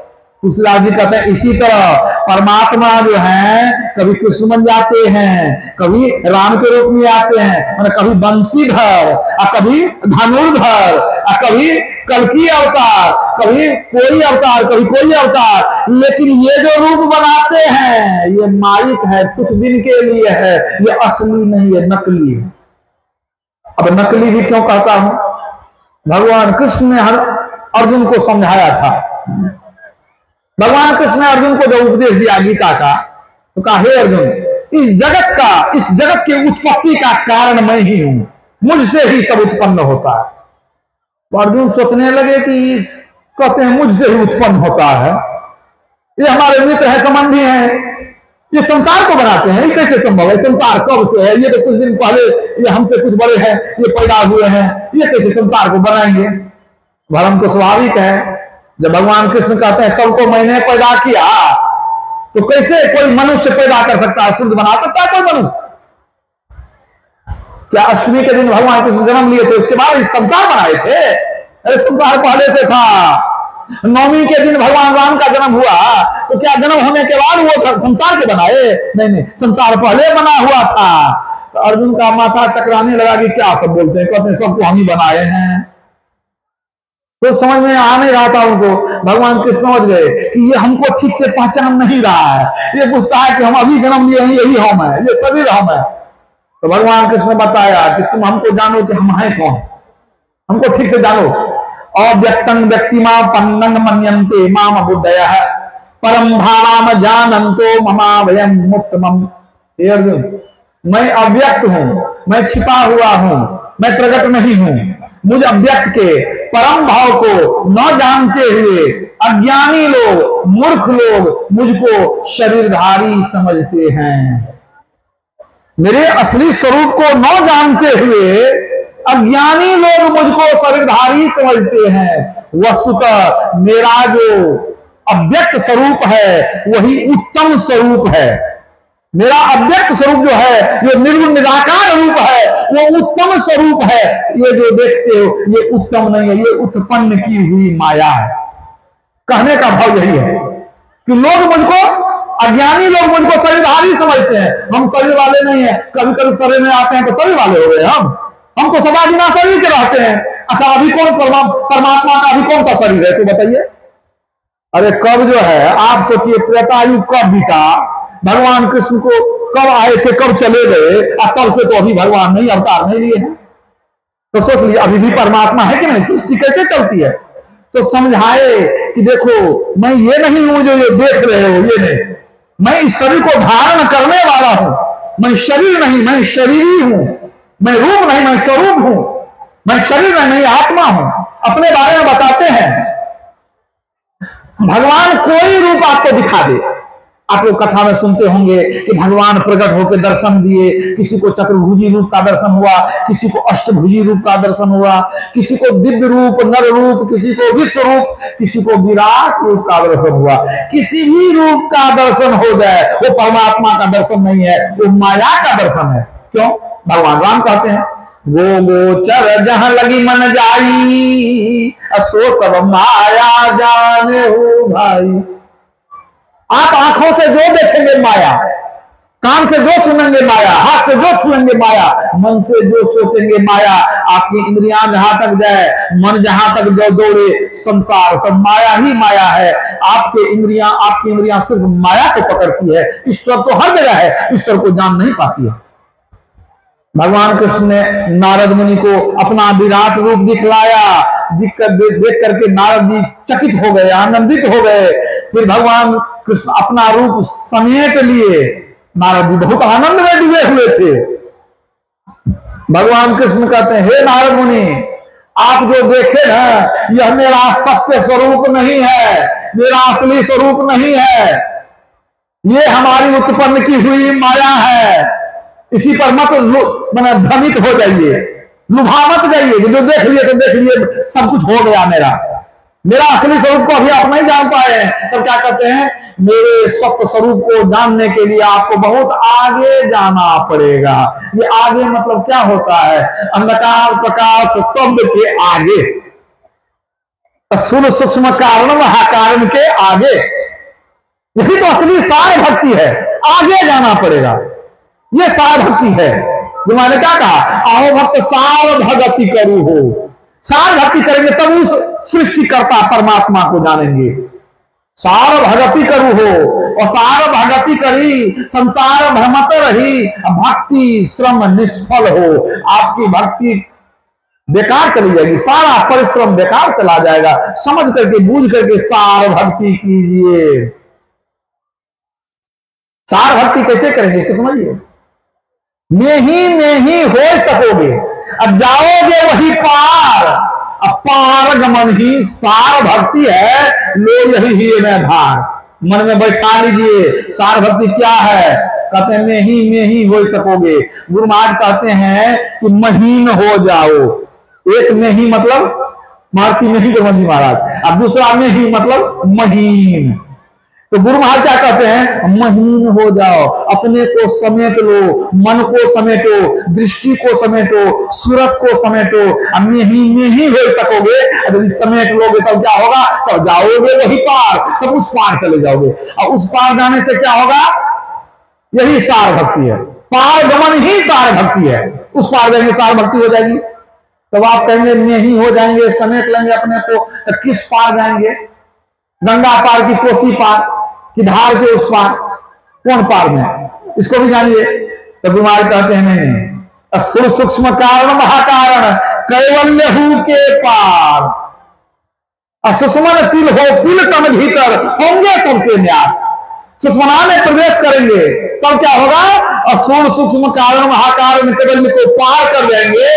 तुलसीदास जी कहते हैं इसी तरह परमात्मा जो है कभी कृष्ण बन जाते हैं, कभी राम के रूप में आते हैं, मतलब कभी बंशीधर, कभी धनुर्धर, कभी कल्कि अवतार, कभी कोई अवतार, कभी कोई अवतार। लेकिन ये जो रूप बनाते हैं ये माइक है, कुछ दिन के लिए है, ये असली नहीं है, नकली है। अब नकली भी क्यों कहता हूं? भगवान कृष्ण ने अर्जुन को समझाया था। भगवान कृष्ण ने अर्जुन को जो उपदेश दिया गीता का, तो कहा हे अर्जुन, इस जगत के उत्पत्ति का कारण मैं ही हूं, मुझसे ही सब उत्पन्न होता है। तो अर्जुन सोचने लगे कि कहते हैं मुझसे ही उत्पन्न होता है, ये हमारे मित्र है, संबंधी हैं, ये संसार को बनाते हैं, ये कैसे संभव है? संसार कब से है? ये तो कुछ दिन पहले ये हमसे कुछ बड़े हैं, ये पैदा हुए हैं, ये कैसे संसार को बनाएंगे? भ्रम तो स्वाभाविक है। जब भगवान कृष्ण कहते हैं सबको मैंने पैदा किया, तो कैसे कोई मनुष्य पैदा कर सकता है, शुद्ध बना सकता है कोई मनुष्य? क्या अष्टमी के दिन भगवान कृष्ण जन्म लिए थे उसके बाद इस संसार बनाए थे? अरे संसार पहले से था। नवमी के दिन भगवान राम का जन्म हुआ, तो क्या जन्म होने के बाद वो संसार के बनाए? नहीं, संसार पहले बना हुआ था। तो अर्जुन का माथा चकराने लगा कि क्या सब बोलते हैं, कहते हैं सबको हम ही बनाए हैं। तो समझ में आ नहीं रहा था उनको। भगवान कृष्ण समझ गए कि ये हमको ठीक से पहचान नहीं रहा है, ये पूछता है कि हम अभी जन्म लिए हैं, यही हम है, ये शरीर हम है। तो भगवान कृष्ण ने बताया कि तुम हमको जानो कि हम हैं कौन, हमको ठीक से जानो। अव्यक्तं व्यक्तिमा पन्नं मन्यन्ते माम बुद्धयः परम भावाम जानन्तो ममाभयं मुक्तमम्। हे अर्जुन, मैं अव्यक्त हूं, मैं छिपा हुआ हूं, मैं प्रकट नहीं हूं। मुझ अव्यक्त के परम भाव को न जानते हुए अज्ञानी लोग, मूर्ख लोग मुझको शरीरधारी समझते हैं। मेरे असली स्वरूप को न जानते हुए अज्ञानी लोग मुझको शरीरधारी समझते हैं। वस्तुतः मेरा जो अव्यक्त स्वरूप है वही उत्तम स्वरूप है। मेरा अव्यक्त स्वरूप जो है, ये निर्गुण निराकार रूप है, वो उत्तम स्वरूप है। ये जो देखते हो ये उत्तम नहीं है, ये उत्पन्न की हुई माया है। कहने का भाव यही है कि लोग मुझको, अज्ञानी लोग मुझको शरीरधारी समझते हैं। हम शरीर वाले नहीं है, कभी कभी शरीर में आते हैं तो शरीर वाले हो गए हम तो सदा बिना शरीर के रहते हैं। अच्छा, अभी कौन परमात्मा का अभी कौन सा शरीर है, इसे बताइए। अरे कब जो है, आप सोचिए त्रेतायुग कब बीता, भगवान कृष्ण को कब आए थे, कब चले गए, और तब से तो अभी भगवान नहीं अवतार नहीं लिए हैं। तो सोच लीजिए अभी भी परमात्मा है कि नहीं, सृष्टि कैसे चलती है। तो समझाए कि देखो मैं ये नहीं हूं जो ये देख रहे हो, ये नहीं, मैं इस शरीर को धारण करने वाला हूं। मैं शरीर नहीं, मैं शरीरी हूं। मैं रूप नहीं, मैं स्वरूप हूं। मैं शरीर नहीं, मैं आत्मा हूं। अपने बारे में बताते हैं। भगवान कोई रूप आपको दिखा दे, आप लोग कथा में सुनते होंगे कि भगवान प्रकट होकर दर्शन दिए, किसी को चतुर्भुजी रूप का दर्शन हुआ, किसी को अष्टभुजी रूप का दर्शन हुआ, किसी को दिव्य रूप, नर रूप, किसी को विश्व रूप, किसी को विराट रूप का दर्शन हुआ। किसी भी रूप का दर्शन हो जाए वो परमात्मा का दर्शन नहीं है, वो माया का दर्शन है। क्यों? भगवान राम कहते हैं गो गोचर जहां लगी मन जाई, सो सब माया जाने हो भाई। आप आंखों से जो देखेंगे माया, कान से जो सुनेंगे माया, हाथ से जो छुएंगे माया, मन से जो सोचेंगे माया। आपकी इंद्रियां जहां तक जाए, मन जहां तक जो दौड़े, संसार सब माया ही माया है। आपकी इंद्रियां सिर्फ माया को पकड़ती है, ईश्वर तो हर जगह है, ईश्वर को जान नहीं पाती है। भगवान कृष्ण ने नारद मुनि को अपना विराट रूप दिखलाया, देख करके नारद जी चकित हो गए, आनंदित हो गए। फिर भगवान कृष्ण अपना रूप समेट लिए, नारद जी बहुत आनंद में डूबे हुए थे। भगवान कृष्ण कहते हैं हे नारद मुनि, आप जो देखे ना, यह मेरा सत्य स्वरूप नहीं है, मेरा असली स्वरूप नहीं है, ये हमारी उत्पन्न की हुई माया है। इसी पर मत मैंने भ्रमित हो जाइए, लुभा मत जाइए कि जो देख लिए तो देख लिए, सब कुछ हो गया मेरा असली स्वरूप को अभी आप नहीं जान पाए हैं। तब क्या कहते हैं, मेरे सत्य स्वरूप को जानने के लिए आपको बहुत आगे जाना पड़ेगा। ये आगे मतलब क्या होता है, अंधकार प्रकाश शब्द के आगे, स्थूल सूक्ष्म कारण महाकारण के आगे, यही तो असली सार भक्ति है। आगे जाना पड़ेगा, ये सार भक्ति है। जो मैंने क्या कहा, आओ भक्त सार भगति करू हो। सार भक्ति करेंगे तब उस सृष्टिकर्ता परमात्मा को जानेंगे। सार भगति करू हो, और सार भगति करी संसार भ्रमत रही, भक्ति श्रम निष्फल हो। आपकी भक्ति बेकार चली जाएगी, सारा परिश्रम बेकार चला जाएगा। समझ करके बूझ करके सार भक्ति कीजिए। सार भक्ति कैसे करेंगे इसको समझिए। में ही हो सकोगे, अब जाओगे वही पार। अब पार गमन ही सार भक्ति है, लो यही ही में धार। मन में बैठा लीजिए, सार भक्ति क्या है। कहते हैं में ही हो सकोगे। गुरु महाराज कहते हैं कि महीन हो जाओ। एक में ही मतलब महर्षि में ही गुरु महाराज, अब दूसरा में ही मतलब महीन। तो गुरु महाराज क्या कहते हैं, महीन हो जाओ, अपने को समेट लो, मन को समेटो, दृष्टि को समेटो, सूरत को समेटो। अब में ही हो सकोगे। अगर समेट लोगे तब क्या होगा, तब जाओगे वही पार, तब उस पार चले जाओगे। और उस पार जाने से क्या होगा, यही सार भक्ति है। पार गमन ही सार भक्ति है। उस पार जाएंगे सार भक्ति हो जाएगी। तब आप कहेंगे में ही हो जाएंगे, समेट लेंगे अपने को, तो किस पार जाएंगे, गंगा पार की कोसी पार कि धार के उस पार, कौन पार में, इसको भी जानिए। तो बीमार कहते हैं नहीं, स्थूल सूक्ष्म कारण महाकारण कैवल्य हु के पार। सुषमन तिल हो तिल तम भीतर, होंगे सबसे न्याय। सुषमना में प्रवेश करेंगे तब क्या होगा, स्थूल सूक्ष्म कारण महाकारण कैवल्य को पार कर जाएंगे,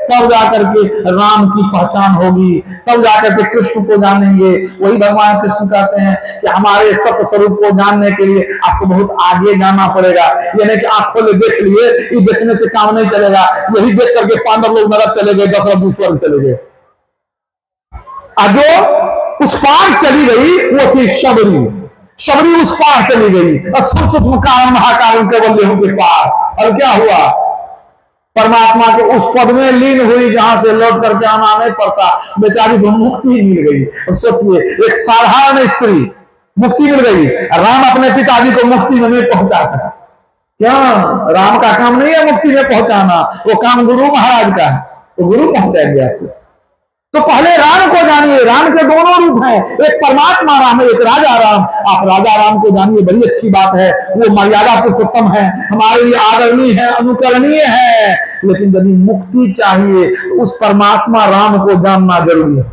तब जाकर के राम की पहचान होगी, तब जाकर के कृष्ण को जानेंगे। वही भगवान कृष्ण कहते हैं कि हमारे सत्य स्वरूप को जानने के लिए आपको बहुत आगे जाना पड़ेगा। यानी कि आंखों में देख लिए, ये देखने से काम नहीं चलेगा। यही देख करके पांडव लोग नरक चले गए, दशरथ स्वर्ग चले गए। जो उस पार चली गई वो थी शबरी। शबरी उस पार चली गई, सूक्ष्म कारण महाकारण कैवल्य के पार। और क्या हुआ, परमात्मा के उस पद में लीन हुई जहां से लौट करके आना नहीं पड़ता। बेचारी को मुक्ति ही मिल गई। और सोचिए, एक साधारण स्त्री मुक्ति मिल गई, राम अपने पिताजी को मुक्ति में नहीं पहुंचा सका। क्या राम का काम नहीं है मुक्ति में पहुंचाना, वो काम गुरु महाराज का है, तो गुरु पहुंचाएंगे आपको। तो पहले राम को जानिए। राम के दोनों रूप हैं, एक परमात्मा राम है, एक राजा राम। आप राजा राम को जानिए, बड़ी अच्छी बात है। वो मर्यादा पुरुषोत्तम है, हमारे लिए आदरणीय है, अनुकरणीय है। लेकिन यदि मुक्ति चाहिए तो उस परमात्मा राम को जानना जरूरी है।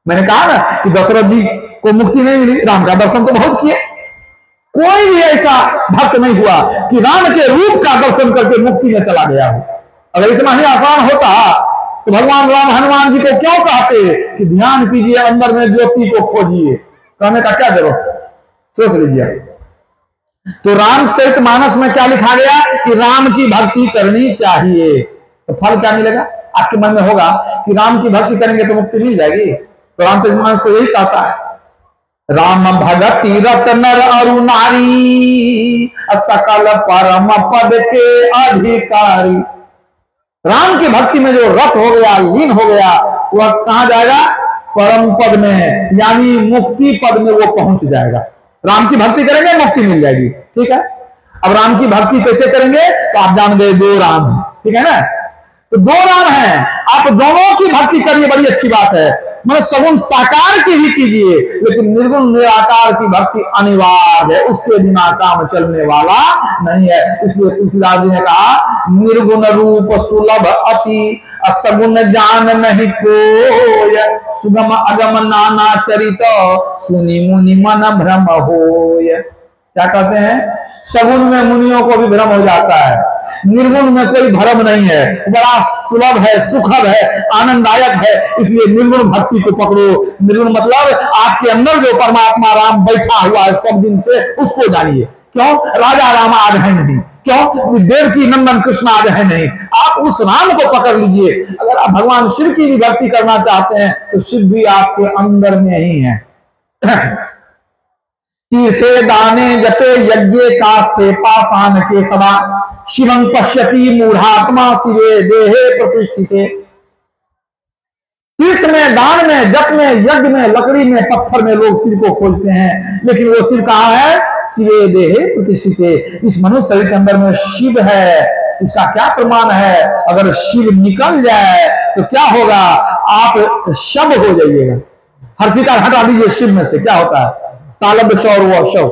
मैंने कहा ना कि दशरथ जी को मुक्ति नहीं मिली, राम का दर्शन तो बहुत किए। कोई भी ऐसा भक्त नहीं हुआ कि राम के रूप का दर्शन करके मुक्ति में चला गया हो। अगर इतना ही आसान होता तो भगवान राम हनुमान जी को क्यों कहते कि ध्यान कीजिए, अंदर में ज्योति को खोजिए। कहने का क्या जरूरत, सोच लीजिए। तो रामचरितमानस में क्या लिखा गया कि राम की भक्ति करनी चाहिए। तो फल क्या मिलेगा, आपके मन में होगा कि राम की भक्ति करेंगे तो मुक्ति मिल जाएगी। तो रामचरितमानस तो यही कहता है, राम भगति रत नर अरु नारी, सकल परम पद के अधिकारी। राम की भक्ति में जो रत हो गया, लीन हो गया, वह कहां जाएगा, परम पद में, यानी मुक्ति पद में वो पहुंच जाएगा। राम की भक्ति करेंगे मुक्ति मिल जाएगी। ठीक है, अब राम की भक्ति कैसे करेंगे, तो आप जान गए दो राम है। ठीक है ना, तो दो राम हैं, आप दोनों की भक्ति करिए, बड़ी अच्छी बात है। मतलब सगुण साकार की भी कीजिए, लेकिन निर्गुण निराकार की भक्ति अनिवार्य है, उसके बिना काम चलने वाला नहीं है। इसलिए तुलसीदास जी ने कहा, निर्गुण रूप सुलभ अति, सगुण जान नहीं कोय, सुगम अगम नाना चरित, सुनि मुनि मन भ्रम होय। क्या कहते हैं, सगुण में मुनियों को भी भ्रम हो जाता है, निर्गुण में कोई भ्रम नहीं है, बड़ा सुलभ है, सुखद है, आनंददायक है। इसलिए निर्गुण भक्ति को पकड़ो। निर्गुण मतलब आपके अंदर जो परमात्मा राम बैठा हुआ है सब दिन से, उसको जानिए। क्यों? राजा राम आज है नहीं, क्यों? देवकी नंदन कृष्ण आज है नहीं। आप उस राम को पकड़ लीजिए। अगर आप भगवान शिव की भी भक्ति करना चाहते हैं तो शिव भी आपके अंदर में ही है। तीर्थे दाने जपे यज्ञ काष्ठे पाषाण के सदा, शिवं पश्यति मूढ़ात्मा शिवे देहे प्रतिष्ठिते। तीर्थ में, दान में, जप में, यज्ञ में, लकड़ी में, पत्थर में लोग शिव को खोजते हैं, लेकिन वो शिव कहाँ है? शिवे देहे प्रतिष्ठिते। इस मनुष्य शरीर के अंदर में शिव है। इसका क्या प्रमाण है? अगर शिव निकल जाए तो क्या होगा? आप शव हो जाइएगा। हर्षिकार हटा दीजिए शिव में से, क्या होता है? तालब शौर व शव।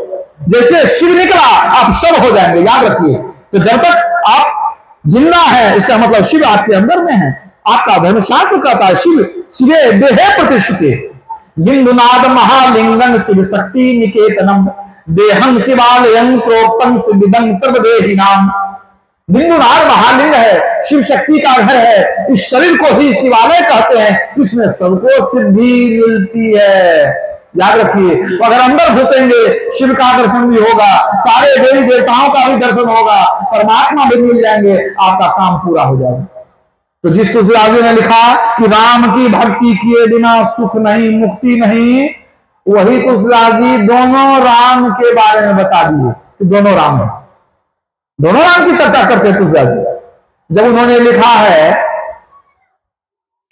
जैसे शिव निकला आप शव हो जाएंगे, याद रखिए। तो जब तक आप जिंदा है, इसका मतलब शिव आपके अंदर में है। आपका धर्मशास्त्र कहता है शिव शिवे देहे प्रतिष्ठिते। बिंदुनाद महालिंगन शिव शक्ति निकेतनम, देहं शिवालयं प्रोक्तम सिद्धिदं सर्वदेहि नाम। बिंदुनाद महालिंग है, शिव शक्ति का घर है। इस शरीर को ही शिवालय कहते हैं। इसमें सबको सिद्धि मिलती है, याद रखिए। तो अगर अंदर घुसेंगे शिव का दर्शन भी होगा, सारे देवी देवताओं का भी दर्शन होगा, परमात्मा भी मिल जाएंगे, आपका काम पूरा हो जाएगा। तो जिस तुलसीदास जी ने लिखा कि राम की भक्ति किए बिना सुख नहीं, मुक्ति नहीं, वही तुलसीदास जी दोनों राम के बारे में बता दिए कि दोनों राम है। दोनों राम की चर्चा करते हैं तुलसीदास जी। जब उन्होंने लिखा है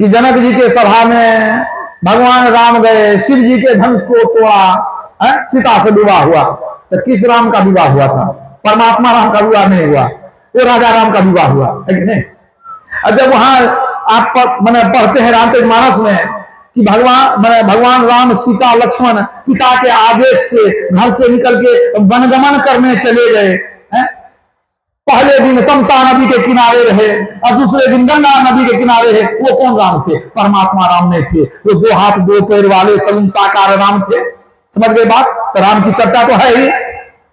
कि जनक जी के सभा में भगवान राम गए, शिव जी के धनुष को तोड़ा, सीता से विवाह हुआ, तो किस राम का विवाह हुआ था? परमात्मा राम का विवाह नहीं हुआ, वो राजा राम का विवाह हुआ है कि नहीं? और जब वहां आप मैंने पढ़ते हैं रामचरितमानस में कि भगवान राम सीता लक्ष्मण पिता के आदेश से घर से निकल के वनगमन करने चले गए। पहले दिन तमसा नदी के किनारे रहे और दूसरे दिन गंगा नदी के किनारे रहे। वो कौन राम थे? परमात्मा राम नहीं थे, वो दो हाथ दो पैर वाले सगुन साकार राम थे। समझ गए बात? तो राम की चर्चा तो है ही,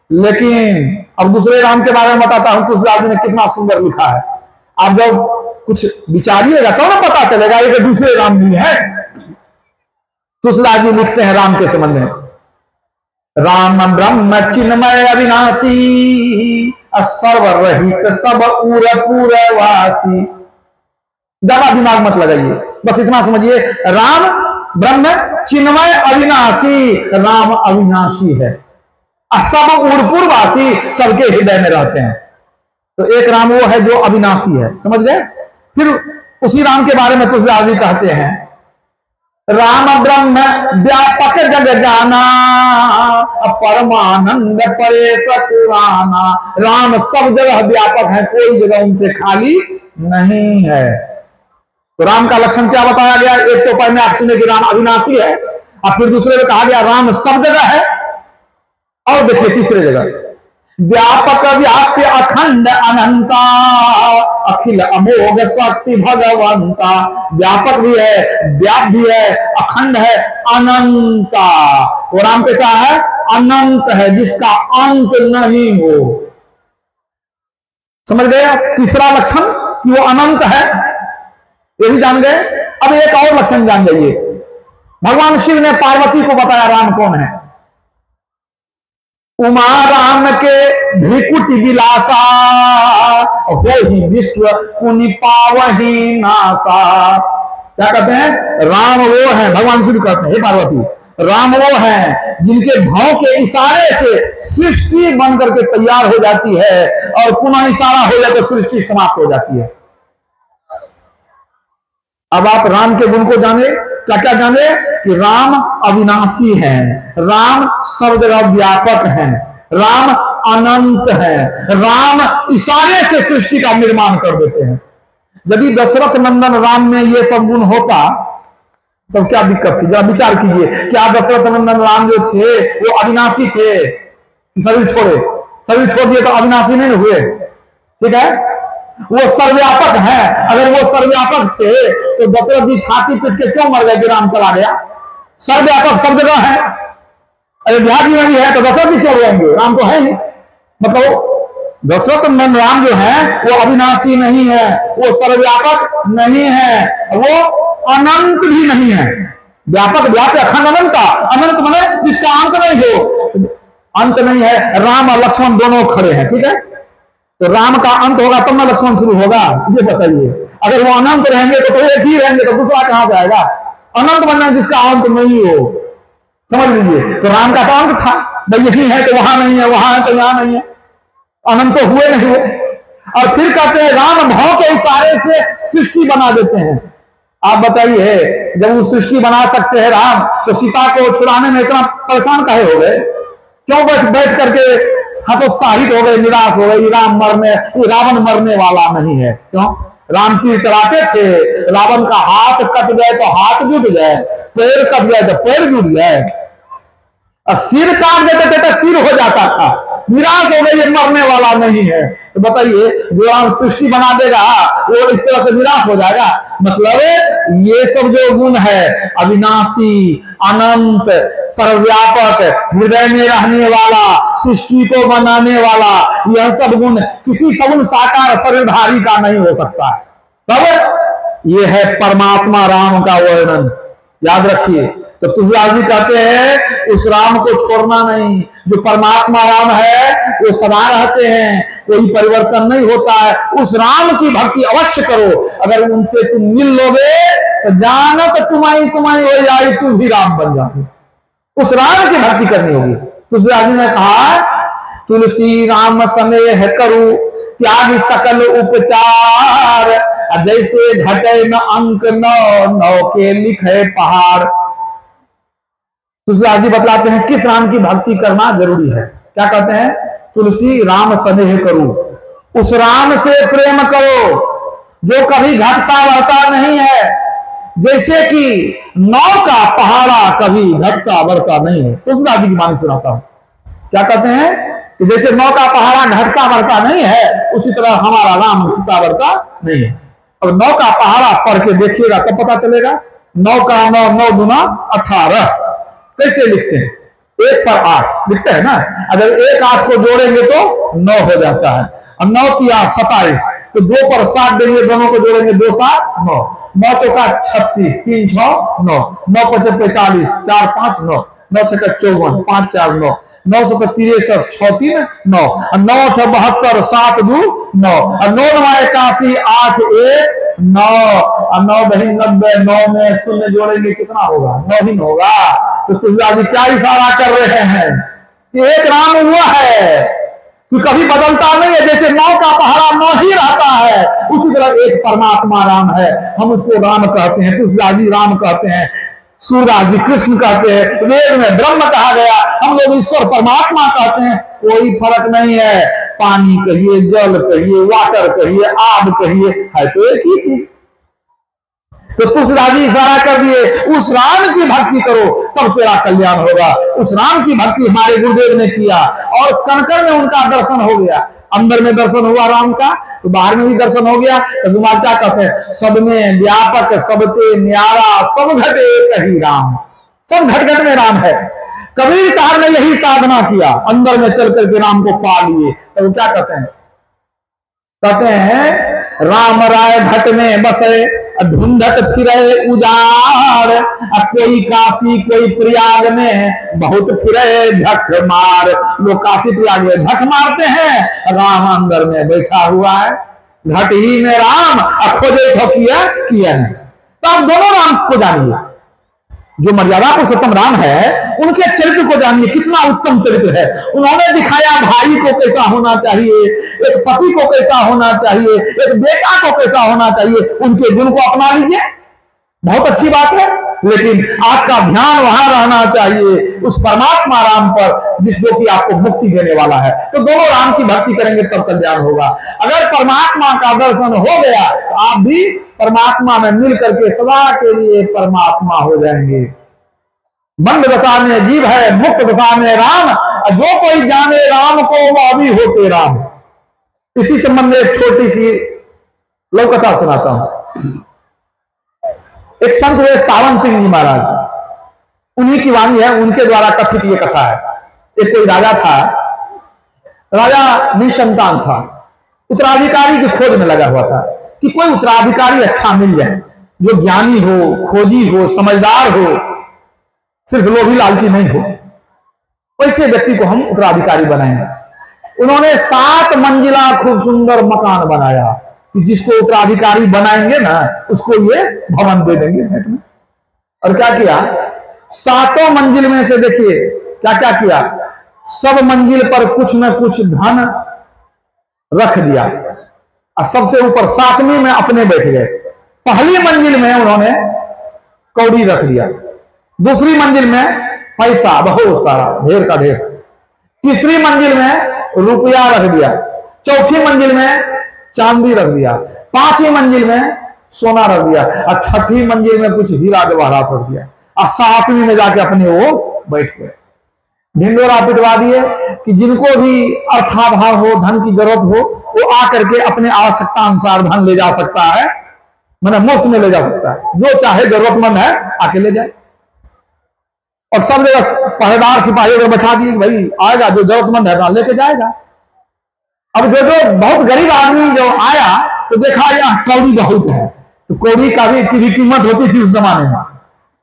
लेकिन अब दूसरे राम के बारे में बताता हूं। तुलसीदास जी ने कितना सुंदर लिखा है। आप जब कुछ विचारिएगा तो ना पता चलेगा ये दूसरे राम भी है। तुलसीदास जी लिखते हैं राम के संबंध में, राम ब्रह्म चिन्मय अविनाशी, सर्वरहित सब उर पूरवासी। ज्यादा दिमाग मत लगाइए, बस इतना समझिए, राम ब्रह्म चिन्मय अविनाशी, राम अविनाशी है। सब उड़पुरवासी, सबके हृदय में रहते हैं। तो एक राम वो है जो अविनाशी है, समझ गए? फिर उसी राम के बारे में तुलसीदास जी कहते हैं, राम ब्रह्म व्यापक जग जाना, परमानंद परेश पुराना। राम सब जगह व्यापक है, कोई जगह उनसे खाली नहीं है। तो राम का लक्षण क्या बताया गया? एक तो पहले आप सुने कि राम अविनाशी है, और फिर दूसरे में कहा गया राम सब जगह है। और देखिए तीसरे जगह, व्यापक व्याप्य अखंड अनंता, अखिल अमोघ शक्ति भगवंता। व्यापक भी है, व्याप भी है, अखंड है, अनंता। वो राम कैसा है? अनंत है, जिसका अंत नहीं हो। समझ गए? तीसरा लक्षण कि वो अनंत है, ये भी जान गए। अब एक और लक्षण जान जाइए। भगवान शिव ने पार्वती को बताया राम कौन है। उमा राम के भ्रिकुटि विलासा, हो ही विश्व पुनि पावही नासा। क्या कहते हैं? राम वो है, भगवान शिव कहते हैं, हे पार्वती, राम वो है जिनके भाव के इशारे से सृष्टि बन करके तैयार हो जाती है, और पुनः इशारा हो जाए तो सृष्टि समाप्त हो जाती है। अब आप राम के गुण को जाने, क्या क्या जाने? कि राम अविनाशी है, राम सब जगह व्यापक है, राम अनंत है, राम इशारे से सृष्टि का निर्माण कर देते हैं। यदि दशरथ नंदन राम में ये सब गुण होता तो क्या दिक्कत थी? जरा विचार कीजिए, क्या दशरथ नंदन राम जो थे वो अविनाशी थे? शरीर छोड़े, शरीर छोड़ दिए तो अविनाशी नहीं हुए, ठीक है? वो सर्वव्यापक है। अगर वो सर्वव्यापक थे तो दशरथ जी छाती पीट के क्यों मर गए कि राम चला गया? सर्वव्यापक सब जगह है। अयोध्या जी में भी है तो दशरथ जी क्यों रहेंगे? राम तो है ही। मतलब दशरथ नंदन राम जो है वो अविनाशी नहीं है, वो सर्वव्यापक नहीं है, वो अनंत भी नहीं है। व्यापक व्यापक अखंड अनंता, अनंत माने जिसका अंत नहीं हो, अंत नहीं है। राम और लक्ष्मण दोनों खड़े हैं, ठीक है। तो राम का अंत होगा तब ना लक्ष्मण शुरू होगा, ये बताइए। अगर वो अनंत रहेंगे तो एक ही रहेंगे, तो दूसरा कहां से आएगा? अनंत बनना जिसका अंत नहीं हो, समझ लीजिए। तो राम का तो अंत था, भाई यही है तो वहां नहीं है, वहां है तो यहां नहीं है, अनंत तो हुए नहीं हो। और फिर कहते हैं राम भाव के इशारे से सृष्टि बना देते हैं। आप बताइए, जब वो सृष्टि बना सकते हैं राम, तो सीता को छुड़ाने में इतना परेशान काहे हो गए? क्यों बैठ करके हतोत्साहित हो गए, निराश हो गए? रावण मरने वाला नहीं है। क्यों? राम तीर चलाते थे, रावण का हाथ कट जाए तो हाथ जुट जाए, पैर कट जाए तो पैर जुट जाए, और सिर काट देते थे तो सिर हो जाता था। निराश हो गए, ये मरने वाला नहीं है। तो बताइए, जो राम सृष्टि बना देगा वो इस तरह से निराश हो जाएगा? मतलब ये सब जो गुण है, अविनाशी, अनंत, सर्वव्यापक, हृदय में रहने वाला, सृष्टि को बनाने वाला, यह सब गुण किसी सगुण साकार शरीरधारी का नहीं हो सकता है। तब ये है परमात्मा राम का वर्णन, याद रखिए। तो तुलसीदास जी कहते हैं उस राम को छोड़ना नहीं, जो परमात्मा राम है वो सदा रहते हैं, कोई परिवर्तन नहीं होता है। उस राम की भक्ति अवश्य करो। अगर उनसे तुम मिल लोगे तो जानत तुम्हारी हो जाए, तुम भी राम बन जाओगे। उस राम की भक्ति करनी होगी। तुलसीदास जी ने कहा, तुलसी राम स्नेह करूं त्याग सकल उपचार, जैसे घटे न अंक नौ के लिखे पहाड़। तुलसीदास जी बतलाते हैं किस राम की भक्ति करना जरूरी है। क्या कहते हैं? तुलसी राम स्नेह करो, उस राम से प्रेम करो जो कभी घटता बढ़ता नहीं है, जैसे कि नौ का पहाड़ा कभी घटता बढ़ता नहीं है। तुलसीदास जी की वाणी सुनाता हूं। क्या कहते हैं कि जैसे नौ का पहाड़ा घटता बढ़ता नहीं है, उसी तरह हमारा राम घटता बढ़ता नहीं है। अब नौ का पहाड़ा पढ़ के देखिएगा तब पता चलेगा। 9 का 9, 9 दूना 18 कैसे लिखते हैं? 1 पर 8 लिखते हैं ना। अगर 1 8 को जोड़ेंगे तो 9 हो जाता है, और 9 किया 27, तो 2 पर 7 देंगे, दोनों को जोड़ेंगे 2 7 9, 9 चौका 36, 3 6 9, 9 5 45, 4 5 9, 9 6 54, 5 4 9, 9 7 63, 6 3 9, 9 8 72, 7 2 9, 9 9 81, 8 1 9, और 9 दही 90, 9 में शून्य जोड़ेंगे कितना होगा? 9 ही होगा। तो तुलसीदास जी क्या इशारा कर रहे हैं? एक राम हुआ है कि कभी बदलता नहीं है, जैसे 9 का पहाड़ा 9 ही रहता है, उसी तरह एक परमात्मा राम है। हम उसको राम कहते हैं, तुलसीदास जी राम कहते हैं, सूरदास जी कृष्ण कहते हैं, वेद में ब्रह्म कहा गया, हम लोग ईश्वर परमात्मा कहते हैं। कोई फर्क नहीं है, पानी कहिए, जल कहिए, वाटर कहिए, आग कहिए, है तो एक ही चीज। तो तुलसीदास जी इशारा कर दिए, उस राम की भक्ति करो तब तेरा कल्याण होगा। उस राम की भक्ति हमारे गुरुदेव ने किया, और कणकण में उनका दर्शन हो गया। अंदर में दर्शन हुआ राम का, तो बाहर में भी दर्शन हो गया। तो कुमार क्या कहते हैं? सब में व्यापक, सबते न्यारा, सब घटे कही राम। सब घट घट में राम है। कबीर साहब ने यही साधना किया, अंदर में चल करके राम को पा लिए। तो वो क्या कहते हैं? कहते हैं राम राय घट में बसे, ढूंढत फिरे उजाड़, कोई काशी कोई प्रयाग में बहुत फिरे झक मार। लोग काशी प्रयाग में झक मारते हैं, राम अंदर में बैठा हुआ है। घट ही में राम खोजे किया है। तो आप दोनों राम को जानिए, जो मर्यादा पुरुषोत्तम राम है उनके चरित्र को जानिए, कितना उत्तम चरित्र है। उन्होंने दिखाया भाई को कैसा होना चाहिए, एक पति को कैसा होना चाहिए, एक बेटा को कैसा होना चाहिए। उनके गुण को अपना लीजिए, बहुत अच्छी बात है, लेकिन आपका ध्यान वहां रहना चाहिए उस परमात्मा राम पर, जो कि आपको मुक्ति देने वाला है। तो दोनों राम की भक्ति करेंगे तब कल्याण होगा। अगर परमात्मा का दर्शन हो गया तो आप भी परमात्मा में मिल करके सदा के लिए परमात्मा हो जाएंगे। बंद दशा में जीव है, मुक्त दशा में राम, जो कोई जाने राम को वह भी होते राम। इसी संबंध में एक छोटी सी लोक कथा सुनाता हूं। एक संत हुए सावन सिंह जी महाराज, उन्हीं की वाणी है, उनके द्वारा कथित ये कथा है। एक कोई राजा था, राजा निसंतान था, उत्तराधिकारी की खोज में लगा हुआ था कि कोई उत्तराधिकारी अच्छा मिल जाए, जो ज्ञानी हो, खोजी हो, समझदार हो, सिर्फ लोभी लालची नहीं हो, वैसे व्यक्ति को हम उत्तराधिकारी बनाएंगे। उन्होंने 7 मंजिला खूब सुंदर मकान बनाया कि जिसको उत्तराधिकारी बनाएंगे ना, उसको ये भवन दे देंगे भेंट में। और क्या किया, 7 मंजिल में से देखिए क्या क्या किया, सब मंजिल पर कुछ न कुछ धन रख दिया और सबसे ऊपर 7वीं में अपने बैठ गए। पहली मंजिल में उन्होंने कौड़ी रख दिया, दूसरी मंजिल में पैसा बहुत सारा, ढेर का ढेर, तीसरी मंजिल में रुपया रख दिया, चौथी मंजिल में चांदी रख दिया, 5वीं मंजिल में सोना रख दिया और 6ठी मंजिल में कुछ हीरा जवाहरात रख दिया और 7वीं में जाके अपने वो बैठ गए। ढिंडोरा पिटवा दिए कि जिनको भी अर्थाभाव हो, धन की जरूरत हो, वो आकर के अपने आवश्यकता अनुसार धन ले जा सकता है, मैंने मुफ्त में ले जा सकता है, जो चाहे जरूरतमंद है आके ले जाए। और सब जगह पहरेदार सिपाही अगर बैठा दिए, भाई आएगा जो जरूरतमंद है तो लेके जाएगा। अब जो बहुत गरीब आदमी जो आया तो देखा यहाँ कौड़ी बहुत है, तो कौड़ी का भी कीमत होती थी उस जमाने में,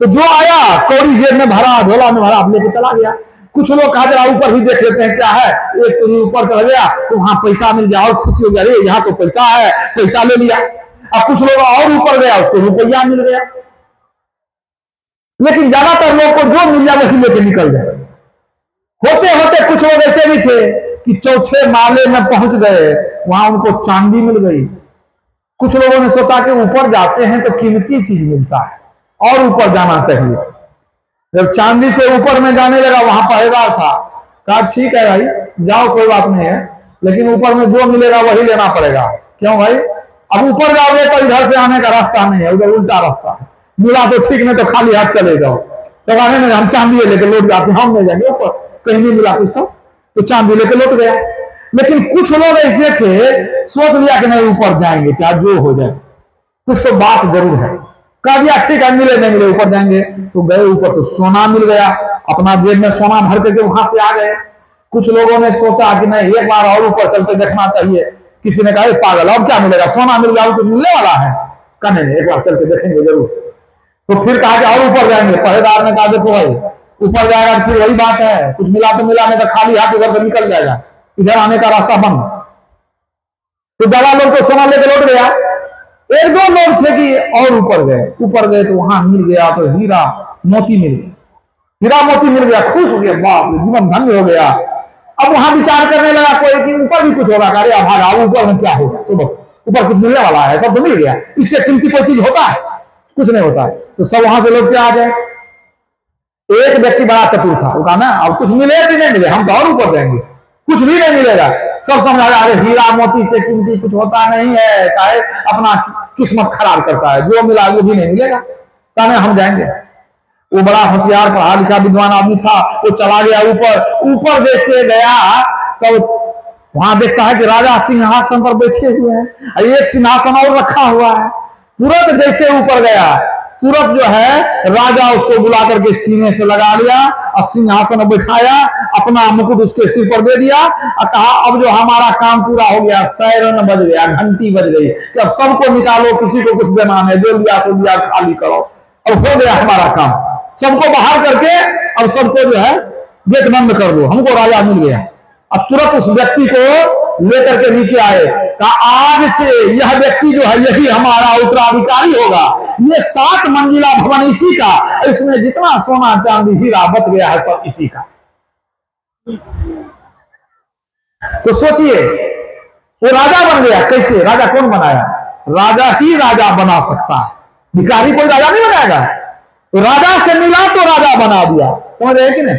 तो जो आया कौड़ी जेब में भरा, झोला में भरा, अब लेके चला गया। कुछ लोग कहा जरा ऊपर भी देख लेते हैं क्या है, एक सीढ़ी ऊपर चढ़ गया तो वहां पैसा मिल गया और खुशी हो गया, अरे यहाँ तो पैसा है, पैसा ले लिया। अब कुछ लोग और ऊपर गया, उसको रुपया मिल गया। लेकिन ज्यादातर लोग को जो मिल जाए वही लेके निकल गए। होते होते कुछ लोग ऐसे भी थे कि चौथे माले में पहुंच गए, वहां उनको चांदी मिल गई। कुछ लोगों ने सोचा कि ऊपर जाते हैं तो कीमती चीज मिलता है और ऊपर जाना चाहिए। जब चांदी से ऊपर में जाने लगा, वहां पहरेदार था, कहा ठीक है भाई जाओ कोई बात नहीं है, लेकिन ऊपर में जो मिलेगा वही लेना पड़ेगा। क्यों भाई, अब ऊपर जाओगे तो इधर से आने का रास्ता नहीं है, उधर उल्टा रास्ता है, मिला तो ठीक, नहीं तो खाली हाथ चले जाओ। तो कहने में हम चांदी लेके लौट जाते, हम नहीं जाएंगे ऊपर, कहीं नहीं मिला कुछ तो चांदी लेके लौट गया। लेकिन कुछ लोग ऐसे थे, सोच लिया कि नहीं ऊपर जाएंगे चाहे जो हो जाए, कुछ तो बात जरूर है। कह दिया ठीक है मिले नहीं मिले ऊपर जाएंगे, तो गए ऊपर तो सोना मिल गया, अपना जेब में सोना भर करके वहां से आ गए। कुछ लोगों ने सोचा कि नहीं एक बार और ऊपर चलते देखना चाहिए। किसी ने कहा पागल अब क्या मिलेगा, सोना मिल गया और कुछ मिलने वाला है, कहने नहीं एक बार चल के देखेंगे जरूर। तो फिर कहा कि और ऊपर जाएंगे। पहरेदार ने कहा देखो भाई ऊपर जाएगा फिर वही बात है, कुछ मिला तो मिला, नहीं तो खाली हाथ उधर से निकल जाएगा, इधर आने का रास्ता बंद। तो ज्यादा लोग तो सोना लेकर लौट गया। एक दो लोग थे कि और ऊपर गए तो वहां मिल गया, तो हीरा मोती मिल गया, हीरा मोती मिल गया, खुश हो गया, बाप जीवन धन्य हो गया। अब वहां विचार करने लगा कोई कि ऊपर भी कुछ होगा, अरे भागा ऊपर में क्या होगा, सुबह ऊपर कुछ मिलने वाला है, सब तो मिल गया, इससे कीमती कोई चीज होता है, कुछ नहीं होता है। तो सब वहां से लोग क्या आ गए। एक व्यक्ति बड़ा चतुर था, वो कहा ना अब कुछ मिले कि नहीं मिले, हम तो और ऊपर जाएंगे, कुछ भी नहीं मिलेगा। सब समझा अरे हीरा मोती से कीमती कुछ होता नहीं है, काहे अपना किस्मत खराब करता है, जो मिला वो भी नहीं मिलेगा, कहने हम जाएंगे। वो बड़ा होशियार पढ़ा लिखा विद्वान आदमी था, वो चला गया ऊपर। ऊपर जैसे गया तब वहां देखता है कि राजा सिंहासन पर बैठे हुए हैं, एक सिंहासन और रखा हुआ है। तुरंत जैसे ऊपर गया, तुरंत जो है राजा उसको बुला करके सीने से लगा लिया और सिंहासन बैठाया, अपना मुकुट उसके सिर पर दे दिया और कहा अब जो हमारा काम पूरा हो गया, सायरन बज गया, घंटी बज गई कि अब सबको निकालो, किसी को कुछ देना है, जो लिया से लिया खाली करो, अब हो गया हमारा काम, सबको बाहर करके अब सबको जो है गेट बंद कर दो, हमको राजा मिल गया। अब तुरंत उस व्यक्ति को लेकर के नीचे आए, कहा आज से यह व्यक्ति जो है यही हमारा उत्तराधिकारी होगा, ये 7 मंजिला भवन इसी का, इसमें जितना सोना चांदी हीरा बच गया है सब इसी का। तो सोचिए वो राजा बन गया। कैसे राजा कौन बनाया, राजा ही राजा बना सकता है, भिखारी कोई राजा नहीं बनाएगा। तो राजा से मिला तो राजा बना दिया, समझ रहे कि नहीं।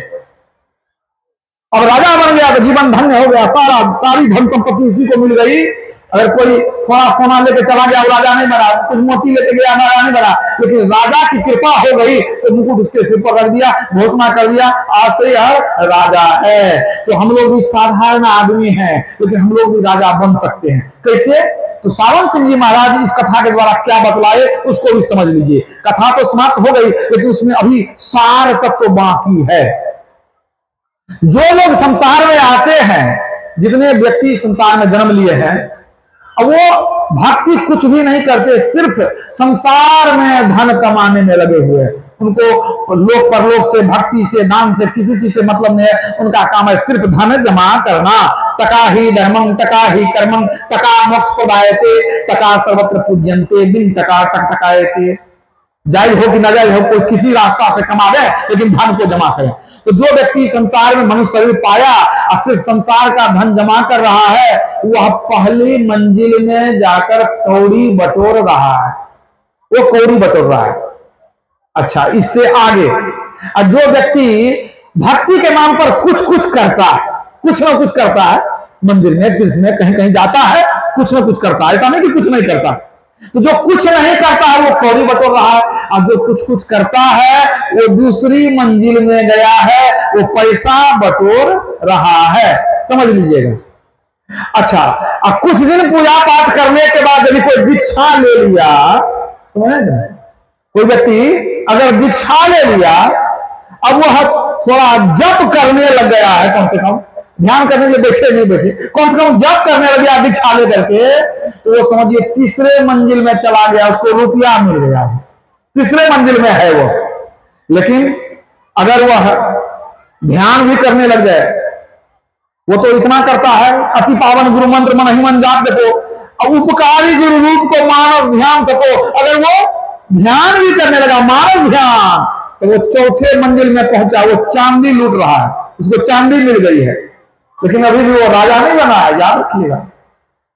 अब राजा बन गया तो जीवन धन्य हो गया, सारी धन संपत्ति उसी को मिल गई। अगर कोई थोड़ा सोना लेके चला गया वो राजा नहीं बना, कुछ मोती लेके गया राजा नहीं बना, लेकिन राजा की कृपा हो गई तो मुकुट उसके सिर पर रख दिया, घोषणा कर दिया आज से यह राजा है। तो हम लोग भी साधारण आदमी हैं, लेकिन हम लोग भी राजा बन सकते हैं। कैसे, तो सावन सिंह जी महाराज इस कथा के द्वारा क्या बतलाए उसको भी समझ लीजिए। कथा तो समाप्त हो गई, लेकिन उसमें अभी सार तत्व बाकी है। जो लोग संसार में आते हैं जितने व्यक्ति संसार में जन्म लिए हैं, अब वो भक्ति कुछ भी नहीं करते, सिर्फ संसार में धन कमाने में लगे हुए हैं। उनको लोक परलोक से, भक्ति से, नाम से, किसी चीज से मतलब नहीं है। उनका काम है सिर्फ धन जमा करना। टका ही धर्मं, टका ही कर्मं, टका मोक्ष प्रदायते, टका सर्वत्र पूज्यन्ते, बिन टका टक टकायते। जायज हो कि ना जायज हो, कोई किसी रास्ता से कमा दे, लेकिन धन को जमा करें। तो जो व्यक्ति संसार में मनुष्य शरीर पाया और सिर्फ संसार का धन जमा कर रहा है, वह पहली मंजिल में जाकर कौड़ी बटोर रहा है। वो कौड़ी बटोर रहा है। अच्छा, इससे आगे जो व्यक्ति भक्ति के नाम पर कुछ कुछ करता है, कुछ ना कुछ करता है, मंदिर में, तीर्थ में, कहीं कहीं जाता है, कुछ ना कुछ करता है, ऐसा नहीं कि कुछ नहीं करता। तो जो कुछ नहीं करता है वो कौड़ी बटोर रहा है, और जो कुछ कुछ करता है वो दूसरी मंजिल में गया है, वो पैसा बटोर रहा है। समझ लीजिएगा। अच्छा, अब कुछ दिन पूजा पाठ करने के बाद यदि कोई दीक्षा ले लिया, समझे, कोई व्यक्ति अगर दीक्षा ले लिया, अब वह थोड़ा जप करने लग गया है, कम से कम ध्यान करने के लिए बैठे नहीं बैठे, कम से कम जप करने लग गया दीक्षा ले करके, तो वो समझिए तीसरे मंजिल में चला गया, उसको रुपया मिल गया, तीसरे मंजिल में है वो। लेकिन अगर वह ध्यान भी करने लग जाए, वो तो इतना करता है, अति पावन गुरु मंत्र मन ही मन जाप जपो, उपकारी गुरु रूप को मानस ध्यान जपो, अगर वो ध्यान भी करने लगा, मानस ध्यान, तो वो चौथे मंजिल में पहुंचा, वो चांदी लूट रहा है, उसको चांदी मिल गई है, लेकिन अभी भी वो राजा नहीं बना है, याद रखिएगा।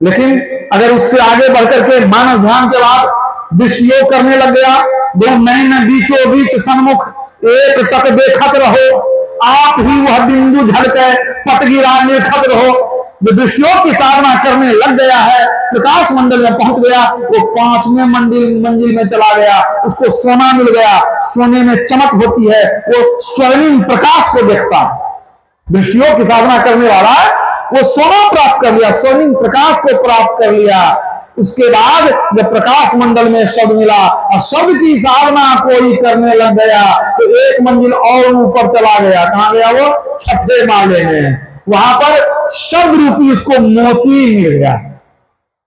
लेकिन अगर उससे आगे बढ़कर के मानस ध्यान के बाद दृष्टियोग करने लग गया, दो नैन बीचों बीच सन्मुख एक टक देखत रहो, आप ही वह बिंदु झलके पट गिरा निरखत रहो, जो दृष्टियोग की साधना करने लग गया है, प्रकाश मंडल में पहुंच गया, वो पांचवें मंजिल में चला गया, उसको सोना मिल गया, सोने में चमक होती है, वो स्वर्णिम प्रकाश को देखता है। दृष्टियोग की साधना करने वाला वो सोना प्राप्त कर लिया, स्वर्णिम प्रकाश को प्राप्त कर लिया। उसके बाद जब प्रकाश मंडल में शब्द मिला और शब्द की साधना कोई करने लग गया, तो एक मंजिल और ऊपर चला गया। कहां गया वो? छठे माले में। वहां पर शब्द रूपी उसको मोती मिल गया।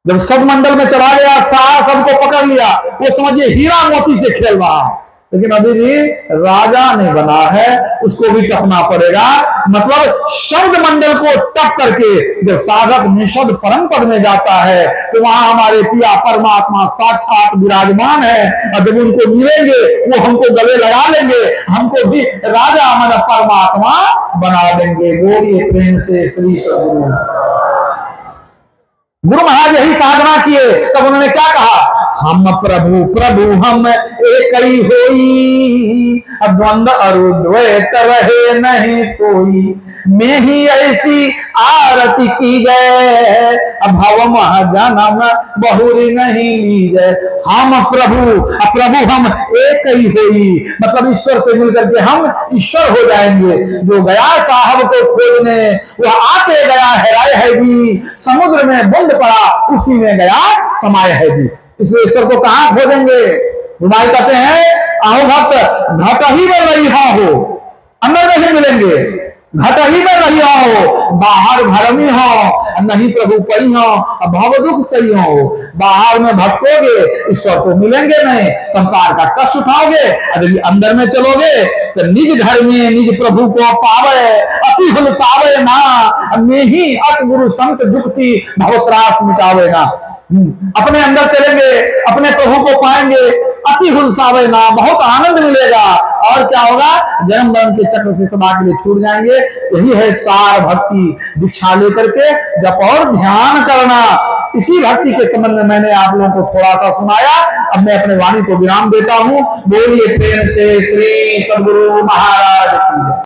जब शब्द मंडल में चला गया, सारा सबको पकड़ लिया, वो समझिए हीरा मोती से खेल रहा, लेकिन अभी भी राजा नहीं बना है, उसको भी टपना पड़ेगा। मतलब शब्द मंडल को टप करके जब साधक निशब्द परम पद में जाता है, तो वहां हमारे पिया परमात्मा साक्षात विराजमान है, और जब उनको मिलेंगे वो हमको गले लगा लेंगे, हमको भी राजा मन परमात्मा बना देंगे। बोलिए प्रेम से श्री सद्गुरु। गुरु महाराज यही साधना किए, तब उन्होंने क्या कहा? हम प्रभु प्रभु हम एक ही होई, द्वंद्व अरुद्वैत रहे नहीं कोई, मैं ही ऐसी आरती की जय, भव मह जन्म बहुरी नहीं ली जय। हम प्रभु प्रभु हम एक ही होई, मतलब ईश्वर से मिलकर के हम ईश्वर हो जाएंगे। जो गया साहब को खोजने, वह आते गया हेराय है जी, समुद्र में बंद पड़ा उसी में गया समाये है जी। इसलिए ईश्वर को कहां खोजेंगे? रुमाई कहते हैं, आओ भक्त घट ही में रही हो, अंदर नहीं मिलेंगे, घट ही में रही हो, बाहर भरमी हो, नहीं प्रभु पई हो, भव दुख सही हो। बाहर में भटकोगे, ईश्वर तो मिलेंगे नहीं, संसार का कष्ट उठाओगे, यदि अंदर में चलोगे तो निज घर में निज प्रभु को पावे, अति हुलसावे ना, में ही अस गुरु संत जुक्ति भवत्रास मिटावे ना। अपने अंदर चलेंगे, अपने प्रभु को पाएंगे, अति हुलसावे ना, बहुत आनंद मिलेगा। और क्या होगा? जन्म मरण के चक्र से सदा के लिए छूट जाएंगे। यही है सार भक्ति। दीक्षा लेकर के जप और ध्यान करना। इसी भक्ति के संबंध में मैंने आप लोगों को थोड़ा सा सुनाया। अब मैं अपने वाणी को विराम देता हूं। बोलिए प्रेम से श्री सद्गुरु महाराज की।